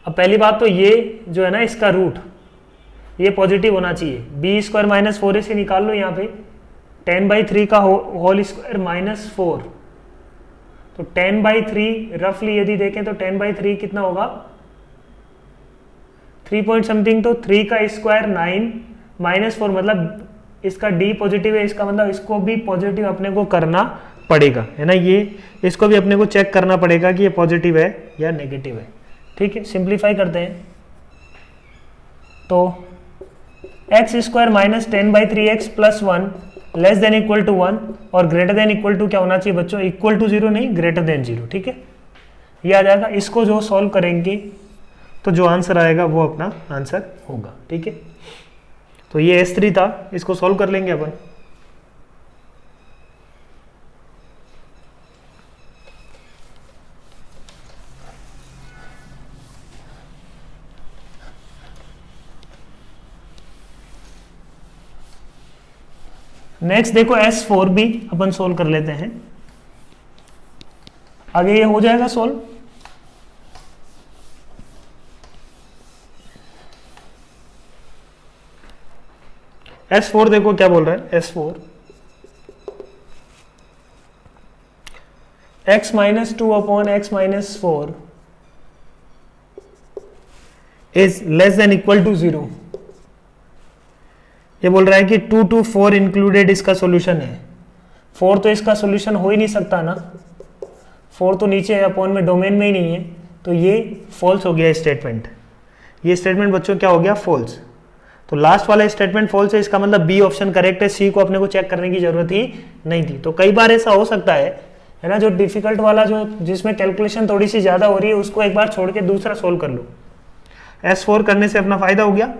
अब पहली बात तो ये जो है ना, इसका रूट ये पॉजिटिव होना चाहिए, बी स्क्वायर माइनस 4 से निकाल लो, यहाँ पे 10/3 का होल स्क्वायर माइनस 4, तो 10/3 रफली यदि देखें तो 10/3 कितना होगा, 3 पॉइंट समथिंग, तो 3 का स्क्वायर 9 माइनस 4, मतलब इसका डी पॉजिटिव है, इसका मतलब इसको भी पॉजिटिव अपने को करना पड़ेगा, है ना। ये इसको भी अपने को चेक करना पड़ेगा कि ये पॉजिटिव है या नेगेटिव है, ठीक है। सिंप्लीफाई करते हैं, तो x square minus 10/3x plus 1 less than equal to 1 और ग्रेटर देन इक्वल टू क्या होना चाहिए बच्चों, इक्वल टू 0 नहीं, ग्रेटर देन 0, ठीक है। ये आ जाएगा, इसको जो सॉल्व करेंगे तो जो आंसर आएगा वो अपना आंसर होगा, ठीक है। तो ये S3 था, इसको सॉल्व कर लेंगे अपन। नेक्स्ट देखो S4 भी अपन सोल्व कर लेते हैं, आगे ये हो जाएगा सोल्व। S4 देखो क्या बोल रहा है, S4 x minus 2 upon x minus 4 is less than equal to 0। ये बोल रहा है कि 2 to 4 इंक्लूडेड इसका सॉल्यूशन है, 4 तो इसका सॉल्यूशन हो ही नहीं सकता ना, 4 तो नीचे है, अपॉन में डोमेन में ही नहीं है, तो ये फॉल्स हो गया स्टेटमेंट। ये स्टेटमेंट बच्चों क्या हो गया, फॉल्स। तो लास्ट वाला स्टेटमेंट फॉल्स है, इसका मतलब बी ऑप्शन करेक्ट है, सी को अपने को चेक करने की जरूरत ही नहीं थी। तो कई बार ऐसा हो सकता है ना, जो डिफिकल्ट वाला जो जिसमें कैलकुलेशन थोड़ी सी ज्यादा हो रही है उसको एक बार छोड़ के दूसरा सोल्व कर लो। S4 करने से अपना फायदा हो गया।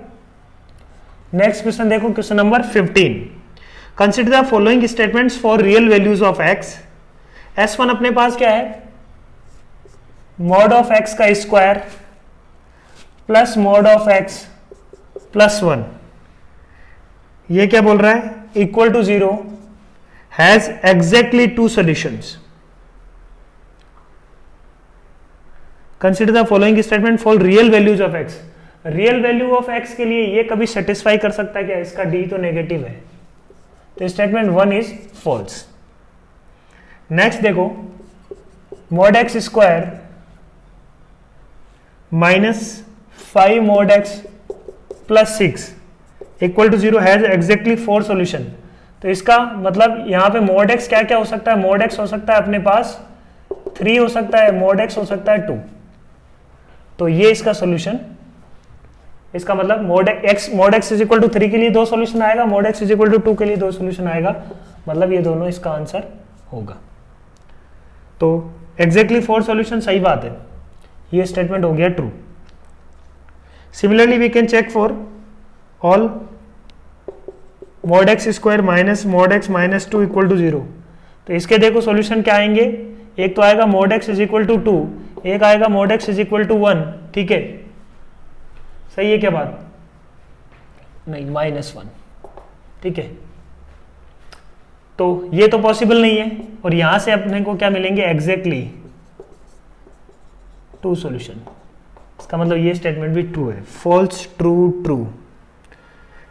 नेक्स्ट क्वेश्चन देखो, question number 15, consider the following statements for real values of x. S1 अपने पास क्या है, मॉड ऑफ एक्स का square plus mod of x plus 1, ये क्या बोल रहा है, equal to 0, has exactly 2 solutions. Consider the following statement for real values of x. Real value of x के लिए ये कभी सेटिस्फाई कर सकता है क्या, इसका डी तो नेगेटिव है, तो स्टेटमेंट 1 इज फॉल्स। नेक्स्ट देखो, mod x square minus 5 mod x plus 6 equal to 0 has exactly 4 solution. तो इसका मतलब यहाँ पे मॉड एक्स क्या क्या हो सकता है, मॉड एक्स हो सकता है अपने पास 3 हो सकता है, mod x हो सकता है 2। तो ये इसका सॉल्यूशन, इसका मतलब mod x is equal to 3 के लिए 2 सॉल्यूशन आएगा, mod x is equal to 2 के लिए 2 सॉल्यूशन आएगा, मतलब ये दोनों इसका आंसर होगा। तो एग्जैक्टली 4 सॉल्यूशन सही बात है, ये स्टेटमेंट हो गया true. Similarly we can check for all mod x square minus mod x minus 2 equal to 0। तो इसके देखो सॉल्यूशन क्या आएंगे, एक तो आएगा mod x is equal to 2, एक आएगा mod x is equal to 1, ठीक है, सही है क्या बात? नहीं, -1, ठीक है। तो ये तो पॉसिबल नहीं है, और यहां से अपने को क्या मिलेंगे, एग्जैक्टली 2 सॉल्यूशन। इसका मतलब ये स्टेटमेंट भी ट्रू है। False, true, true.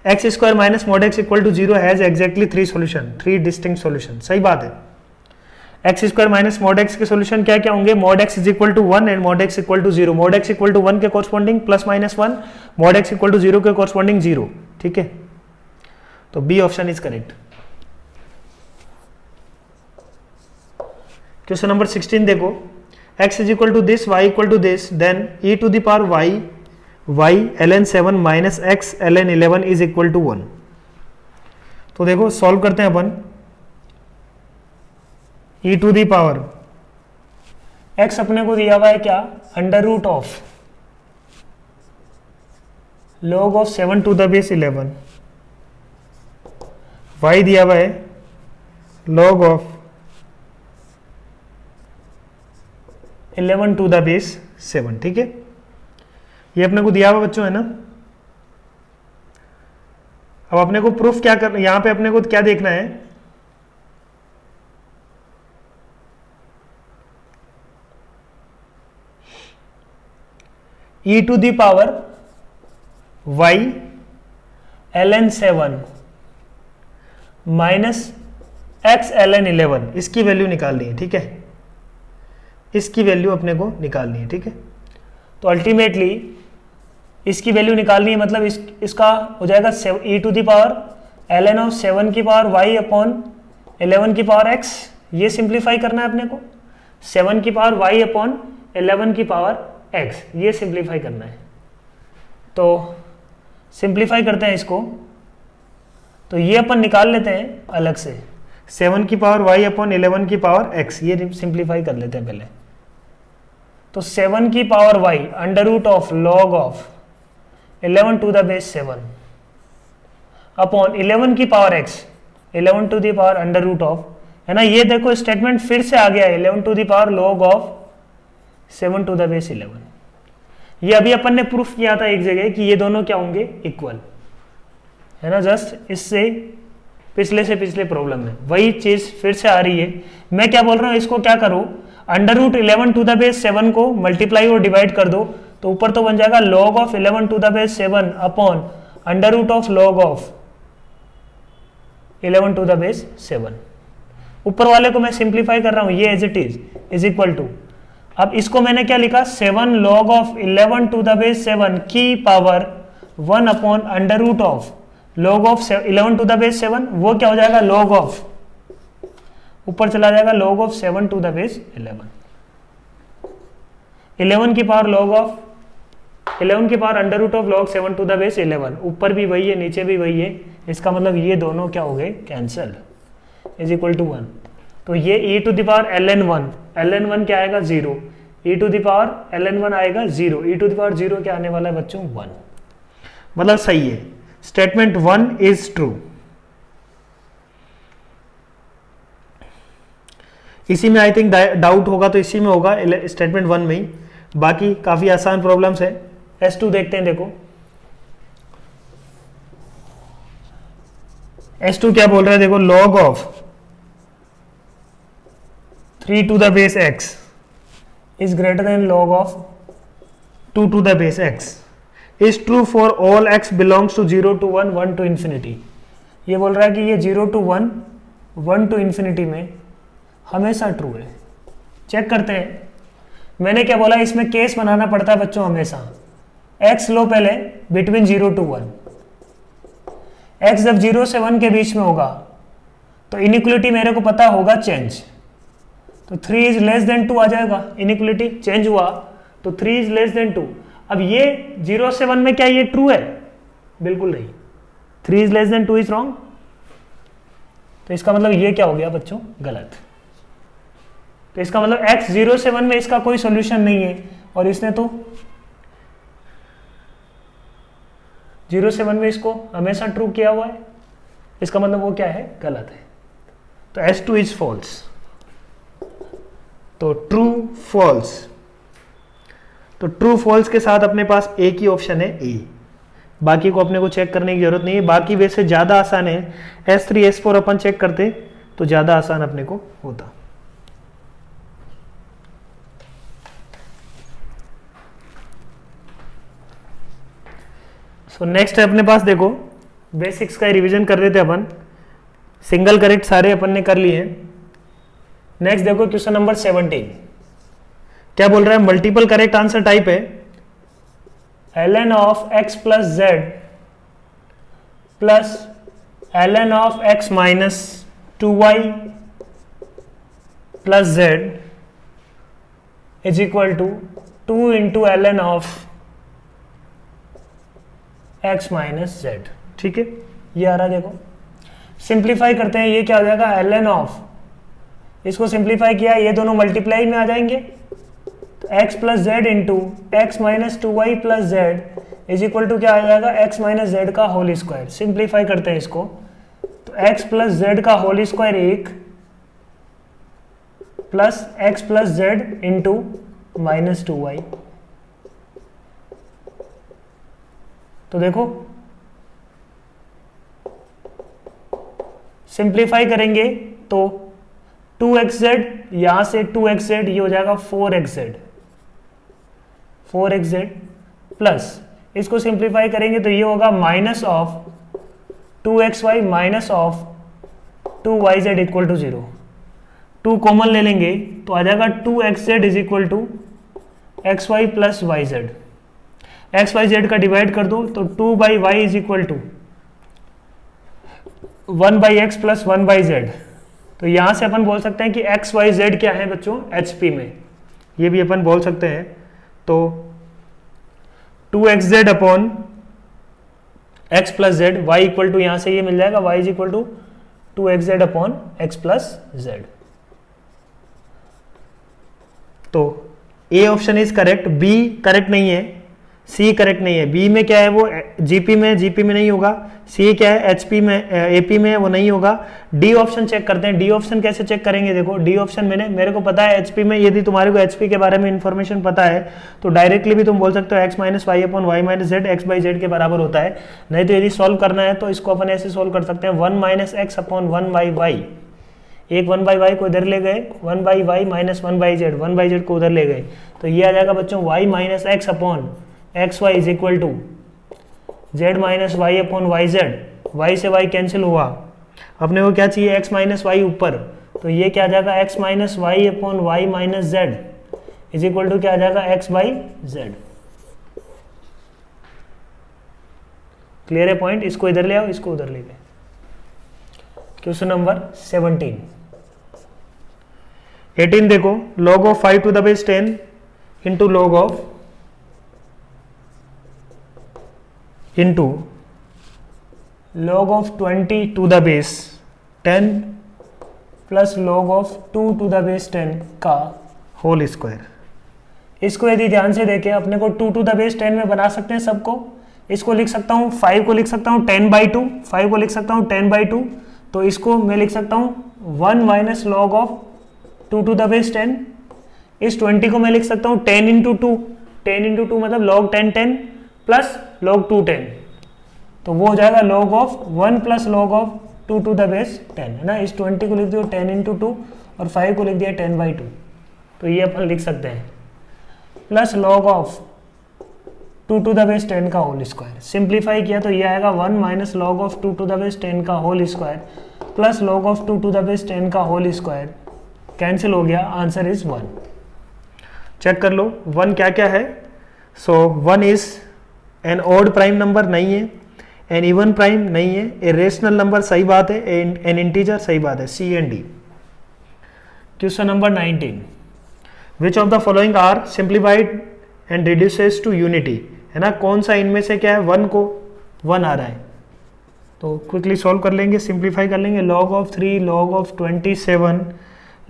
X square minus mod x equal to 0 has exactly 3 solution, 3 distinct solution, सही बात है। X square minus mod x के सॉल्यूशन क्या क्या होंगे, mod x is equal to 1 and mod x equal to 0। mod x equal to 1 के corresponding +-1, mod x equal to 0 के corresponding 0, ठीक है। तो B option is correct. Question number 16 देखो, x is equal to this, y equal to this, then e to the power y ln 7 minus x ln 11 is equal to 1। तो देखो solve करते हैं अपन। e to the power x अपने को दिया हुआ है क्या, under root of log of 7 to the base 11, y दिया हुआ है log of 11 to the base 7, ठीक है। ये अपने को दिया हुआ बच्चों है ना। अब अपने को प्रूफ क्या कर, यहां पे अपने को क्या देखना है, e to the power y ln 7 minus x ln 11, इसकी वैल्यू निकालनी है, ठीक है, इसकी वैल्यू अपने को निकालनी है, ठीक है। तो अल्टीमेटली इसकी वैल्यू निकालनी है, मतलब इसका हो जाएगा e to the power ln of 7 की पावर y अपॉन 11 की पावर x, ये सिंप्लीफाई करना है अपने को, 7 की पावर y अपॉन 11 की पावर x, ये सिंप्लीफाई करना है। तो सिंप्लीफाई करते हैं इसको, तो ये अपन निकाल लेते हैं अलग से, 7 की पावर y अपॉन 11 की पावर x, ये सिंप्लीफाई कर लेते हैं पहले। तो 7 की power y under root of log of 11 to the base 7 upon 11 की power x, 11 to the power under root of, है ना। ये देखो स्टेटमेंट फिर से आ गया है, 11 to the power log of 7 to the base 11। ये अभी अपन ने प्रूफ किया था एक जगह कि ये दोनों क्या होंगे, इक्वल, है ना। जस्ट इससे पिछले प्रॉब्लम में वही चीज फिर से आ रही है। मैं क्या बोल रहा हूँ, इसको क्या करो, under root 11 to the base 7 को मल्टीप्लाई और डिवाइड कर दो, तो ऊपर तो बन जाएगा log of 11 to the base 7 upon under root of log of 11 to the base 7। ऊपर वाले को मैं सिंप्लीफाई कर रहा हूं, ये as it is equal to, अब इसको मैंने क्या लिखा, 7 log of 11 to the base 7 की power 1 upon under root of log of 11 to the base 7, वो क्या हो जाएगा, log ऑफ, ऊपर चला जाएगा log of 7 to the base 11, 11 की पावर log ऑफ 11 की power under root of log 7 to the base 11, ऊपर भी वही है नीचे भी वही है, इसका मतलब ये दोनों क्या हो गए, कैंसल, इज इक्वल टू 1। तो ये e to the power ln 1 क्या आएगा 0, e to the power ln 1 आएगा 0, e टू द पावर 0 क्या आने वाला है बच्चों 1, मतलब सही है। Statement 1 is true. इसी में आई थिंक डाउट होगा तो इसी में होगा, स्टेटमेंट 1 में ही, बाकी काफी आसान प्रॉब्लम्स है। S2 देखते हैं, देखो S2 क्या बोल रहा है, देखो log of 3 to the base x is greater than log of 2 to the base x is true for all x belongs to 0 to 1, 1 to infinity. ये बोल रहा है कि ये 0 टू 1, 1 टू इन्फिनिटी में हमेशा ट्रू है। चेक करते हैं, मैंने क्या बोला, इसमें केस बनाना पड़ता है बच्चों हमेशा। x लो पहले बिटवीन 0 टू 1, x जब 0 से 1 के बीच में होगा तो इनइक्वलिटी मेरे को पता होगा चेंज, तो 3 इज लेस देन 2 आ जाएगा, इनइक्वलिटी चेंज हुआ तो 3 इज लेस देन 2। अब ये 0 से 1 में क्या ये ट्रू है? बिल्कुल नहीं, 3 is less than 2 is wrong. तो इसका मतलब ये क्या हो गया बच्चों? गलत। तो इसका मतलब x 0 से 1 में इसका कोई सॉल्यूशन नहीं है, और इसने तो 0 से 1 में इसको हमेशा ट्रू किया हुआ है, इसका मतलब वो क्या है? गलत है। तो S2 इज फॉल्स। तो ट्रू फॉल्स, तो ट्रू फॉल्स के साथ अपने पास एक ही ऑप्शन है ए, बाकी को अपने को चेक करने की जरूरत नहीं है। बाकी वैसे ज्यादा आसान है, S3 S4 अपन चेक करते तो ज्यादा आसान अपने को होता। सो नेक्स्ट है अपने पास, देखो बेसिक्स का रिवीजन कर रहे थे अपन, सिंगल करेक्ट सारे अपन ने कर लिए हैं। नेक्स्ट देखो क्वेश्चन नंबर 17 क्या बोल रहा है? मल्टीपल करेक्ट आंसर टाइप है ln of x plus z plus ln of x minus 2y plus Z is equal to 2 into ln of x minus z. ठीक है, ये आ रहा है। देखो सिंप्लीफाई करते हैं, ये क्या हो जाएगा? ln ऑफ, इसको सिंप्लीफाई किया, ये दोनों मल्टीप्लाई में आ जाएंगे, तो x plus z into x minus 2y plus Z is equal to क्या आ जाएगा? x माइनस जेड का होल स्क्वायर। सिंप्लीफाई करते हैं इसको, तो x प्लस जेड का whole square 1 plus x plus z into minus 2y। तो देखो सिंप्लीफाई करेंगे तो 2xz, यहां से 2xz ये हो जाएगा 4xz प्लस इसको सिंप्लीफाई करेंगे तो ये होगा minus of 2xy minus of 2yz equal to 0। 2 common ले लेंगे तो आ जाएगा 2xz is equal to xy plus yz। X Y z का डिवाइड कर दो तो 2 by y is equal to 1 by x plus 1 by z. तो यहां से अपन बोल सकते हैं कि एक्स वाई जेड क्या है बच्चों? एचपी में, ये भी अपन बोल सकते हैं। तो 2xz upon x plus z, y equal to यहां से ये मिल जाएगा y is equal to 2xz upon x plus z. तो A option is correct, B correct नहीं है, सी करेक्ट नहीं है। बी में क्या है? वो जीपी में नहीं होगा। सी क्या है? एचपी में, एपी में, वो नहीं होगा। डी ऑप्शन चेक करते हैं। डी ऑप्शन कैसे चेक करेंगे? देखो डी ऑप्शन मेरे को पता है एचपी में, यदि तुम्हारे को एचपी के बारे में इंफॉर्मेशन पता है तो डायरेक्टली भी तुम बोल सकते हो x minus y upon y minus z x by z के बराबर होता है। नहीं तो यदि सॉल्व करना है तो इसको अपन ऐसे सॉल्व कर सकते हैं 1 minus x upon 1 by y. एक 1 बाई वाई को इधर ले गए, 1 by y minus 1 by z, 1 by z को उधर ले गए, तो ये आ जाएगा बच्चों y minus x upon x y is equal to z minus y upon y z. Y से वाई कैंसिल हुआ, अपने को क्या चाहिए? एक्स माइनस वाई ऊपर, तो ये क्या आ जाएगा? X minus y upon y minus z is equal to क्या आ जाएगा? X by z. क्लियर है पॉइंट? इसको इधर ले आओ, इसको उधर ले गए। क्वेश्चन नंबर 17 18 देखो, log of 5 to the base 10 into log of log of 20 to the base 10 plus log of 2 to the base 10 का होल स्क्वायर। इसको यदि ध्यान से देखें अपने को 2 to the base 10 में बना सकते हैं सबको। इसको लिख सकता हूँ 5 को लिख सकता हूँ 10 बाई 2, 5 को लिख सकता हूँ 10 बाई 2, तो इसको मैं लिख सकता हूँ 1 minus log of 2 to the base 10। इस 20 को मैं लिख सकता हूँ 10 इंटू 2, 10 इंटू 2 मतलब log 10 10 प्लस log 2 10, तो वो हो जाएगा log of 1 plus log of 2 to the base 10 है ना। इस 20 को लिख दिया 10 इंटू 2 और 5 को लिख दिया 10 बाई 2, तो ये अपन लिख सकते हैं plus log of 2 to the base 10 का होल स्क्वायर। सिंप्लीफाई किया तो ये आएगा 1 minus log of 2 to the base 10 का whole square plus log of 2 to the base 10 का होल स्क्वायर। कैंसिल हो गया, आंसर इज 1। चेक कर लो 1 क्या क्या है। सो 1 is an odd prime number नहीं है, एन इवन प्राइम नहीं है, ए रेशनल नंबर सही बात है, एन इंटीजर सही बात है, C and D. Question number 19, which of the following are simplified and reduces to unity, है ना, कौन सा इनमें से क्या है, 1 को 1 आ रहा है, तो क्विकली सॉल्व कर लेंगे, सिंप्लीफाई कर लेंगे, log of 3 log of 27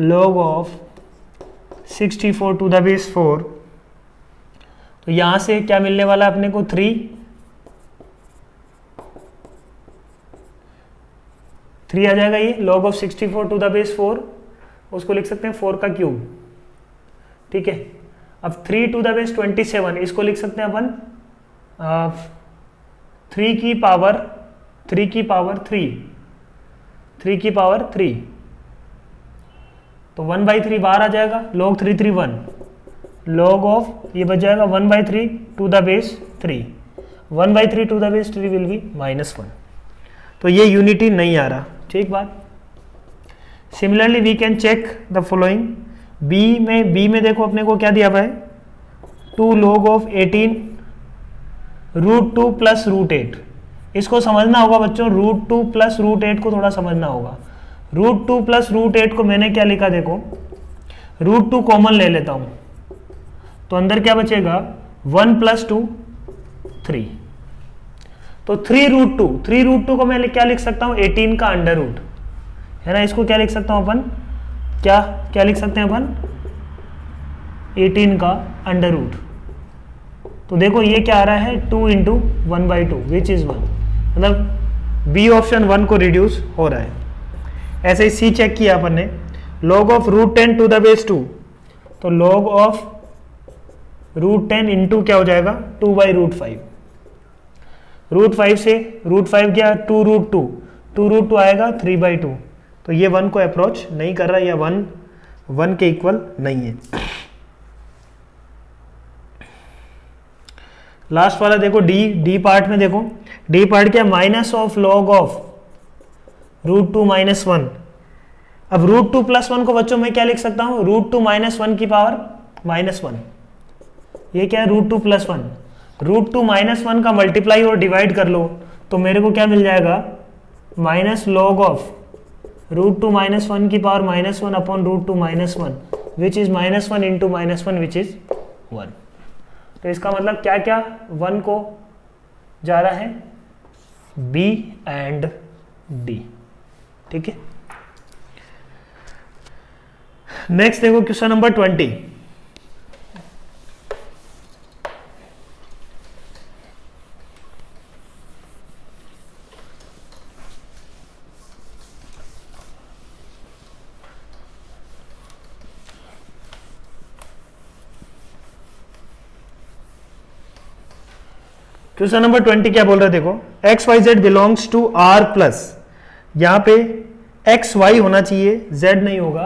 log of 64 to the base 4, तो यहां से क्या मिलने वाला अपने को 3 आ जाएगा, ये log of 64 to the base 4, उसको लिख सकते हैं 4 का क्यूब, ठीक है। अब 3 टू द बेस 27, इसको लिख सकते हैं अपन 3 की पावर 3, तो 1/3 बाहर आ जाएगा, log 3 3 1, log ऑफ ये बच जाएगा 1/3 to the base 3, 1/3 to the base 3 will be -1, तो ये यूनिटी नहीं आ रहा, ठीक बात। Similarly we can check the following, B में देखो अपने को क्या दिया हुआ है, 2 log ऑफ 18 √2 प्लस √8, इसको समझना होगा बच्चों, √2 प्लस √8 को थोड़ा समझना होगा। √2 प्लस √8 को मैंने क्या लिखा, देखो √2 कॉमन ले लेता हूं, तो अंदर क्या बचेगा 1 + 2 3, तो 3√2 को मैं क्या लिख सकता हूं, 18 का अंडर रूट, है ना, इसको क्या लिख सकता हूं अपन, क्या लिख सकते हैं अपन, 18 का अंडर रूट, तो देखो ये क्या आ रहा है 2 × 1/2 विच इज 1, मतलब बी ऑप्शन 1 को रिड्यूस हो रहा है। ऐसे ही सी चेक किया अपन ने, log of √10 to the base 2, तो log ऑफ √10 इंटू क्या हो जाएगा 2/√5, √5 से √5 गया 2√2 आएगा 3/2, तो ये 1 को अप्रोच नहीं कर रहा, या 1 के इक्वल नहीं है। लास्ट वाला देखो डी पार्ट में, देखो डी पार्ट क्या, माइनस ऑफ log ऑफ √2 - 1, अब √2 + 1 को बच्चों मैं क्या लिख सकता हूं, √2 - 1 की पावर -1, ये क्या है √2 + 1, √2 - 1 का मल्टीप्लाई और डिवाइड कर लो, तो मेरे को क्या मिल जाएगा, -log ऑफ √2 - 1 की power -1 upon √2 - 1 which is -1 × -1 which is 1, तो इसका मतलब क्या क्या 1 को जा रहा है, बी एंड डी, ठीक है। नेक्स्ट देखो क्वेश्चन नंबर 20, क्वेश्चन नंबर 20 क्या बोल रहे देखो, X Y Z belongs to R plus, यहां पे एक्स वाई होना चाहिए, जेड नहीं होगा,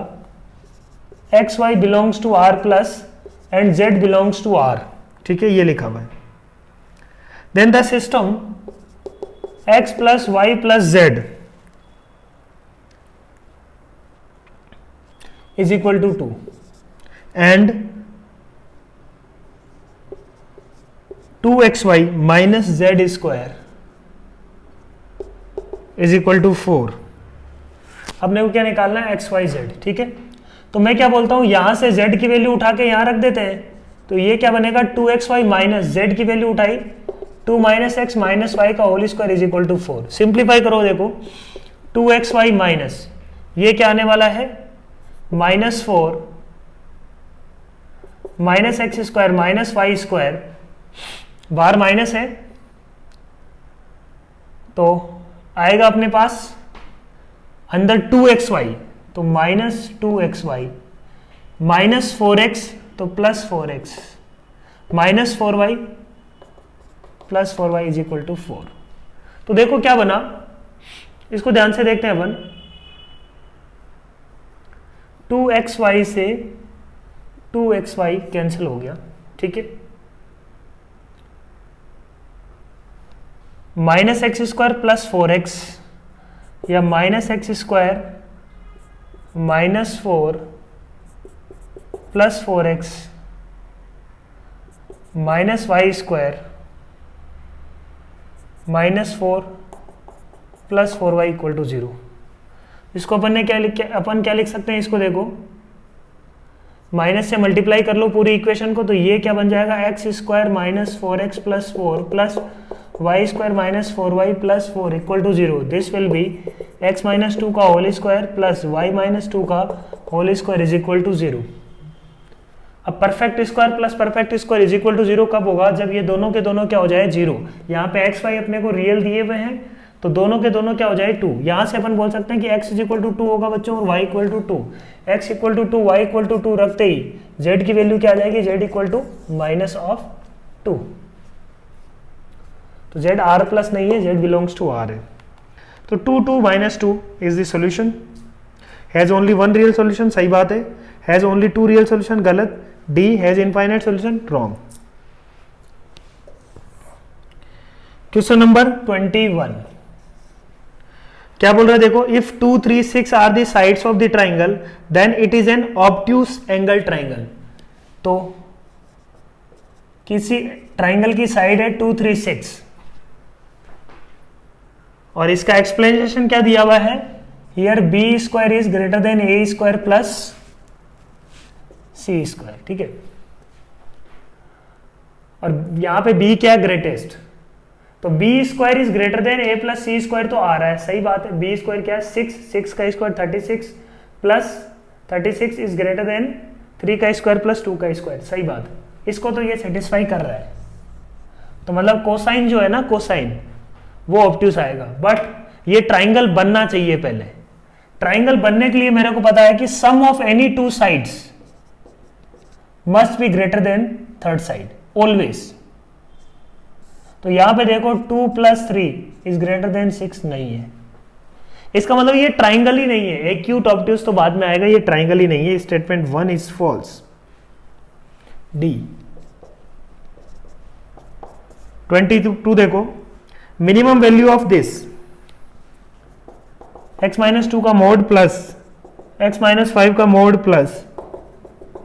X Y belongs to R plus and Z belongs to R, ठीक है, ये लिखा हुआ है। Then the system X plus Y plus Z is equal to 2 and 2xy minus Z square is equal to 4, अपने को क्या निकालना है, एक्स वाई जेड, ठीक है। तो मैं क्या बोलता हूं, यहां से z की वैल्यू उठा के यहां रख देते हैं, तो ये क्या बनेगा 2xy माइनस जेड की वैल्यू उठाई 2 - x - y का whole square is equal to 4, simplify करो, देखो 2xy माइनस ये क्या आने वाला है -4 -x स्क्वायर -y स्क्वायर, बाहर माइनस है तो आएगा अपने पास अंदर 2xy, तो -2xy -4x तो +4x -4y +4y is equal to 4, तो देखो क्या बना, इसको ध्यान से देखते हैं अपन, 2xy से 2xy कैंसिल हो गया, ठीक है, -x स्क्वायर +4x या -x square -4 +4x -y square -4 +4y equal to 0, इसको अपन क्या लिख सकते हैं, इसको देखो माइनस से मल्टीप्लाई कर लो पूरी इक्वेशन को, तो ये क्या बन जाएगा, x square minus 4x plus 4 plus y square minus 4y plus 4 equal to 0। This will be x minus 2 का whole square plus y minus 2 का whole square is equal to 0। अब perfect square plus perfect square is equal to 0 कब होगा, जब ये दोनों के दोनों क्या हो जाए 0। यहाँ पे x y अपने को रियल दिए हुए हैं, तो दोनों के दोनों क्या हो जाए 2। यहाँ से अपन बोल सकते हैं कि x इज इक्वल टू 2 होगा बच्चों, और y equal to 2। x equal to 2 y equal to 2 रखते ही z की वैल्यू क्या आ जाएगी, z equal to minus of 2। तो z r प्लस नहीं है, z बिलोंग्स टू r है। तो 2 2 minus 2 is the solution. Has only one real solution, सही बात है। हैज ओनली 2 रियल सॉल्यूशन, गलत। D has infinite solution, wrong. Question number 21 क्या बोल रहा है, देखो, if 2 3 6 are the sides of the triangle then it is an obtuse angle triangle. तो किसी ट्राइंगल की साइड है 2 3 6 और इसका एक्सप्लेनेशन क्या दिया हुआ है, here b square is greater than a square plus c square, ठीक है। और यहां पे बी क्या है, ग्रेटेस्ट, तो b square is greater than a plus c square तो आ रहा है, सही बात है। बी स्क्वायर क्या है 6, 6 का square 36 plus 36 is greater than 3 का स्क्वायर प्लस 2 का स्क्वायर, सही बात है। इसको तो ये सेटिस्फाई कर रहा है, तो मतलब कोसाइन जो है ना, कोसाइन वो ऑब्ट्यूस आएगा। बट ये ट्राइंगल बनना चाहिए पहले। ट्राइंगल बनने के लिए मेरे को पता है कि sum of any 2 sides must be greater than third side always. तो यहां पे देखो 2 प्लस 3 इज ग्रेटर देन 6 नहीं है, इसका मतलब ये ट्राइंगल ही नहीं है। एक्यूट ऑब्ट्यूस तो बाद में आएगा, ये ट्राइंगल ही नहीं है। Statement 1 is false. डी 22 देखो, minimum value of this x minus 2 का मोड प्लस x माइनस 5 का मोड प्लस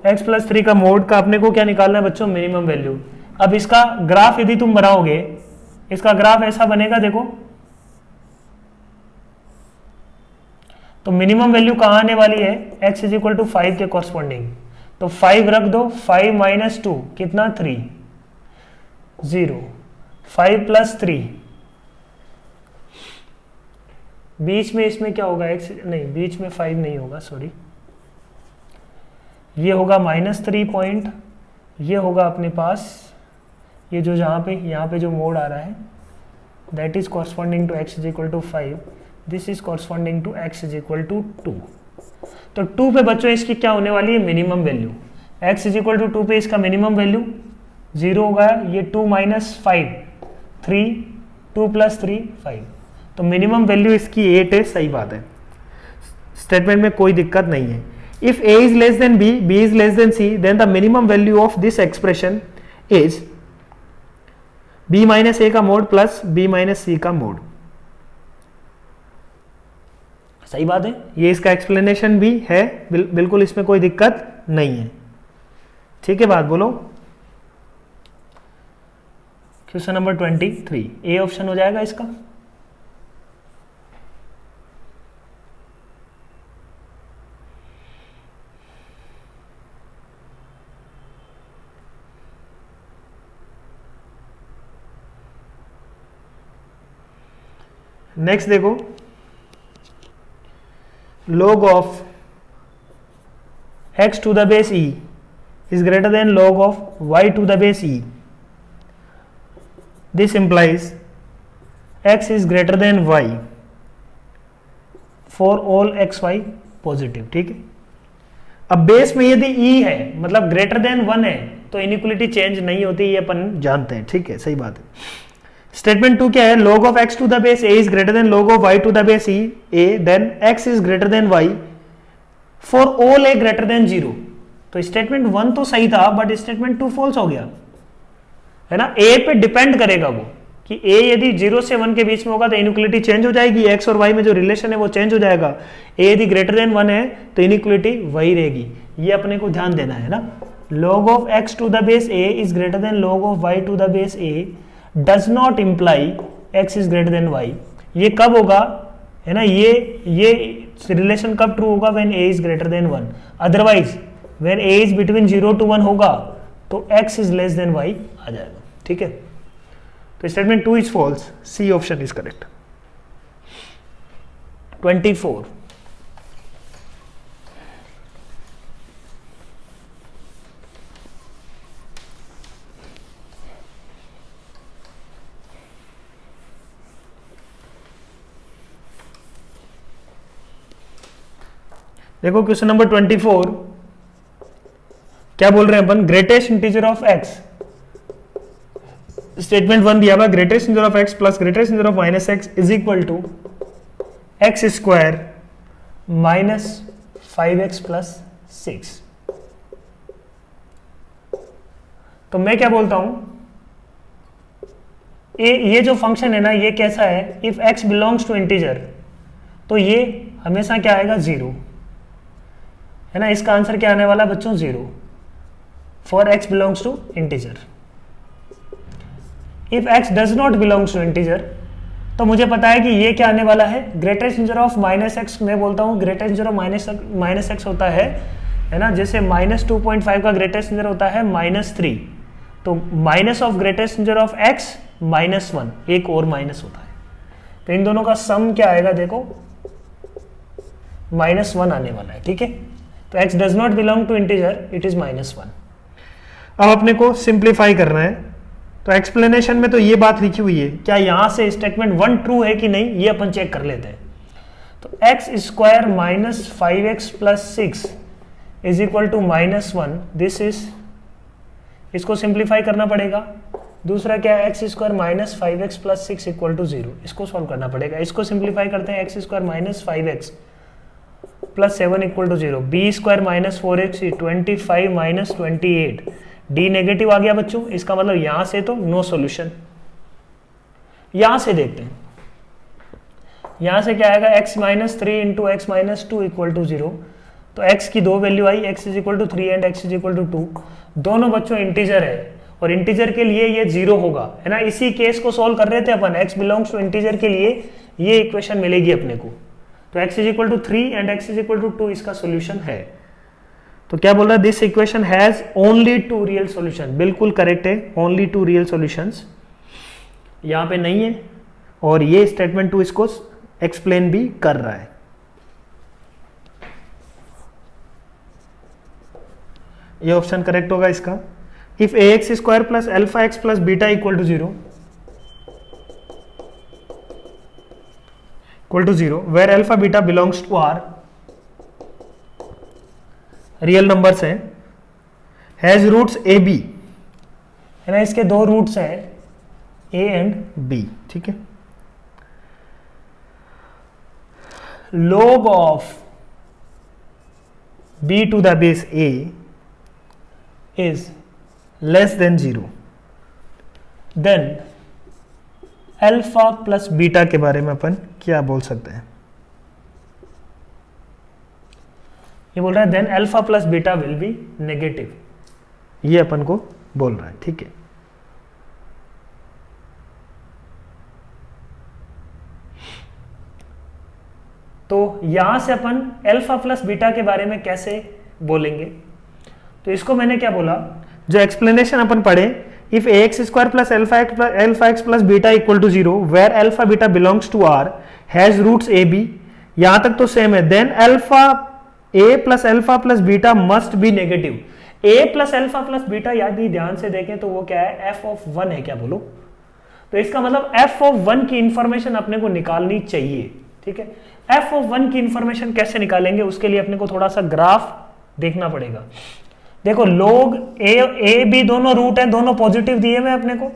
x प्लस 3 का मोड का अपने को क्या निकालना है बच्चों, मिनिमम वैल्यू। अब इसका ग्राफ यदि तुम बनाओगे, इसका ग्राफ ऐसा बनेगा, देखो, तो मिनिमम वैल्यू कहां आने वाली है, x इज इक्वल टू 5 के कॉरस्पॉन्डिंग। तो 5 रख दो, 5 माइनस 2 कितना 3, 0, 5 प्लस 3, बीच में इसमें क्या होगा, x नहीं, बीच में 5 नहीं होगा, सॉरी, ये होगा -3 पॉइंट, ये होगा अपने पास, ये जो यहाँ पे जो मोड आ रहा है that is corresponding to x is equal to 5, this is corresponding to x is equal to 2। तो 2 पे बच्चों इसकी क्या होने वाली है, minimum value. x is equal to 2 पे इसका मिनिमम वैल्यू 0 होगा, ये 2 माइनस 5 3, 2 प्लस 3 5, तो मिनिमम वैल्यू इसकी 8 है, सही बात है। स्टेटमेंट में कोई दिक्कत नहीं है। If a is less than b, b is less than c, then the minimum value of this expression is b minus a का mode plus b minus c का मोड। सही बात है, ये इसका एक्सप्लेनेशन भी है, बिल्कुल इसमें कोई दिक्कत नहीं है। ठीक है, बात बोलो। क्वेश्चन नंबर 23, ए ऑप्शन हो जाएगा इसका। नेक्स्ट देखो, log of x to the base e is greater than log of y to the base e। This implies x is greater than y for all xy positive. ठीक है, अब base में यदि e है, मतलब greater than 1 है, तो inequality change नहीं होती, ये अपन जानते हैं। ठीक है, सही बात है। स्टेटमेंट 2 क्या है, log of x to the base a is greater than log of y to the base e a, then x is greater than y for all a greater than 0। तो स्टेटमेंट 1 तो सही था, but statement 2 false हो गया, है ना। a पे depend करेगा वो, कि a यदि 0 से 1 के बीच में होगा तो इनइक्वलिटी चेंज हो जाएगी, x और y में जो रिलेशन है वो चेंज हो जाएगा। a यदि ग्रेटर देन 1 है तो इनइक्वलिटी वही रहेगी, ये अपने को ध्यान देना है ना। log of x to the base a is greater than log of y to the base a does not imply x is greater than y। ये कब होगा, है ना, ये रिलेशन कब ट्रू होगा, when a is greater than 1। Otherwise when a is between 0 to 1 होगा तो x is less than y आ जाएगा, ठीक है। तो statement 2 is false, C option is correct. 24 देखो क्वेश्चन नंबर 24 क्या बोल रहे हैं अपन, greatest integer of x। Statement 1 दिया हुआ greatest integer of x plus greatest integer of minus x is equal to x square minus 5x plus 6। तो मैं क्या बोलता हूं, ये जो फंक्शन है ना ये कैसा है, if x belongs to integer तो ये हमेशा क्या आएगा 0 है ना। इसका आंसर क्या आने वाला है बच्चों 0 for x belongs to integer. If x does not belongs to integer तो मुझे पता है कि ये क्या आने वाला है, greatest integer of minus x. मैं बोलता हूँ greatest integer of minus x होता है ना, जैसे माइनस 2.5 का ग्रेटेस्ट इंटीजर होता है -3, तो minus of greatest integer of x -1, एक और माइनस होता है, तो इन दोनों का सम क्या आएगा देखो -1 आने वाला है, ठीक है। तो x does not belong to integer, it is -1। अब अपने को सिंप्लीफाई करना है, तो एक्सप्लेनेशन में तो ये बात लिखी हुई है, क्या यहां से स्टेटमेंट 1 ट्रू है कि नहीं ये अपन चेक कर लेते हैं। तो x square minus 5x plus 6 is equal to -1, this is, इसको सिंप्लीफाई करना पड़ेगा। दूसरा क्या है, x square minus 5x plus 6 equal to 0, इसको सॉल्व करना पड़ेगा। इसको सिंप्लीफाई करते हैं, x square minus 5x plus 7 equal to 0, b square minus 4x 25 minus 28, D negative आ गया बच्चों, इसका मतलब यहां से तो नो सॉल्यूशन। यहां से देखते हैं, यहां से क्या आएगा, x minus 3 into x minus 2 equal to 0, तो x की दो वैल्यू आई, x is equal to 3 and x is equal to 2, दोनों बच्चों इंटीजर है और इंटीजर के लिए ये 0 होगा, है ना। इसी केस को सॉल्व कर रहे थे अपन, x बिलोंग्स टू इंटीजर के लिए ये इक्वेशन मिलेगी अपने को। तो x is equal to 3 and x is equal to 2 इसका सोल्यूशन है। तो क्या बोल रहा है, this equation has only 2 real solution, बिल्कुल करेक्ट है, ओनली 2 रियल सॉल्यूशंस यहां पे नहीं है, और ये स्टेटमेंट 2 इसको एक्सप्लेन भी कर रहा है। ये ऑप्शन करेक्ट होगा इसका। If ax square plus alpha x plus beta equal to 0 where alpha beta belongs to R, real numbers हैं, हैज रूट्स ए बी, है ना, इसके दो रूट्स हैं ए एंड बी, ठीक है। log of b to the base a is less than 0, then alpha plus beta के बारे में अपन क्या बोल सकते हैं। ये बोल रहा है then alpha plus beta will be negative, ये अपन को बोल रहा है, ठीक है। तो यहां से अपन अल्फा प्लस बीटा के बारे में कैसे बोलेंगे, तो इसको मैंने क्या बोला, जो एक्सप्लेनेशन अपन पढ़े, if ax square plus alpha x plus beta equal to 0 where alpha beta belongs to r has roots a b, यहां तक तो सेम है, then alpha a plus alpha plus beta must be negative. a plus alpha plus beta यदि ध्यान से देखें तो वो क्या है, f ऑफ 1 है, क्या बोलो। तो इसका मतलब f ऑफ 1 की इंफॉर्मेशन अपने को निकालनी चाहिए, ठीक है। f ऑफ 1 की इंफॉर्मेशन कैसे निकालेंगे, उसके लिए अपने को थोड़ा सा ग्राफ देखना पड़ेगा। देखो log a b दोनों रूट हैं, दोनों पॉजिटिव दिए हुए अपने को,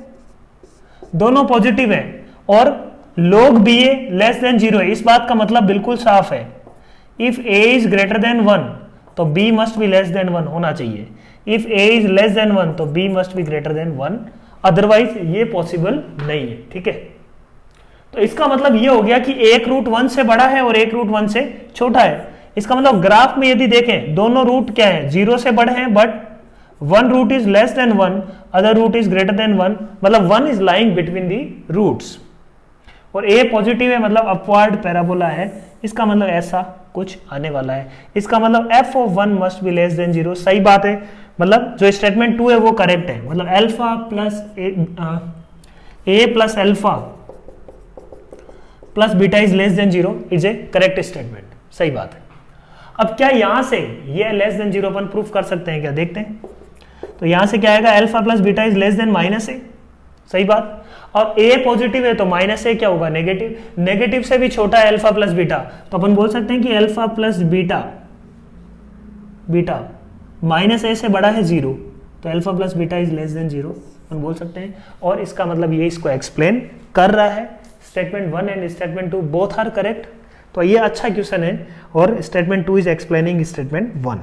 दोनों पॉजिटिव हैं, और log ba लेस देन 0 है, इस बात का मतलब बिल्कुल साफ है, if a is greater than 1 तो b must be less than 1 होना चाहिए, if a is less than 1 तो b must be greater than 1, otherwise ये पॉसिबल नहीं है, ठीक है। तो इसका मतलब ये हो गया कि एक रूट 1 से बड़ा है और एक रूट 1 से छोटा है। इसका मतलब ग्राफ में यदि देखें दोनों रूट क्या है, 0 से बड़े हैं, but one root is less than 1, other root is greater than 1, मतलब 1 is lying between the roots, और a पॉजिटिव है मतलब अपवर्ड पैराबोला है, इसका मतलब ऐसा कुछ आने वाला है। इसका मतलब F of 1 must be less then 0। सही बात है, मतलब जो स्टेटमेंट 2 है वो करेक्ट है, मतलब alpha plus A plus alpha plus beta is less then 0 is A correct statement. सही बात है। अब क्या यहां से ये लेस देन 0 अपन प्रूफ कर सकते हैं क्या, देखते हैं। तो यहां से क्या आएगा, alpha plus beta is less than minus a. सही बात। और ए पॉजिटिव है तो माइनस ए क्या होगा, नेगेटिव। नेगेटिव से भी छोटा है अल्फा प्लस बीटा, तो अपन बोल सकते हैं कि अल्फा प्लस बीटा माइनस ए से बड़ा है 0, तो alpha plus beta is less then 0 अपन बोल सकते हैं। और इसका मतलब ये इसको एक्सप्लेन कर रहा है। Statement 1 and statement 2 both are correct. तो ये अच्छा क्वेश्चन है, और स्टेटमेंट 2 इज एक्सप्लेनिंग स्टेटमेंट 1।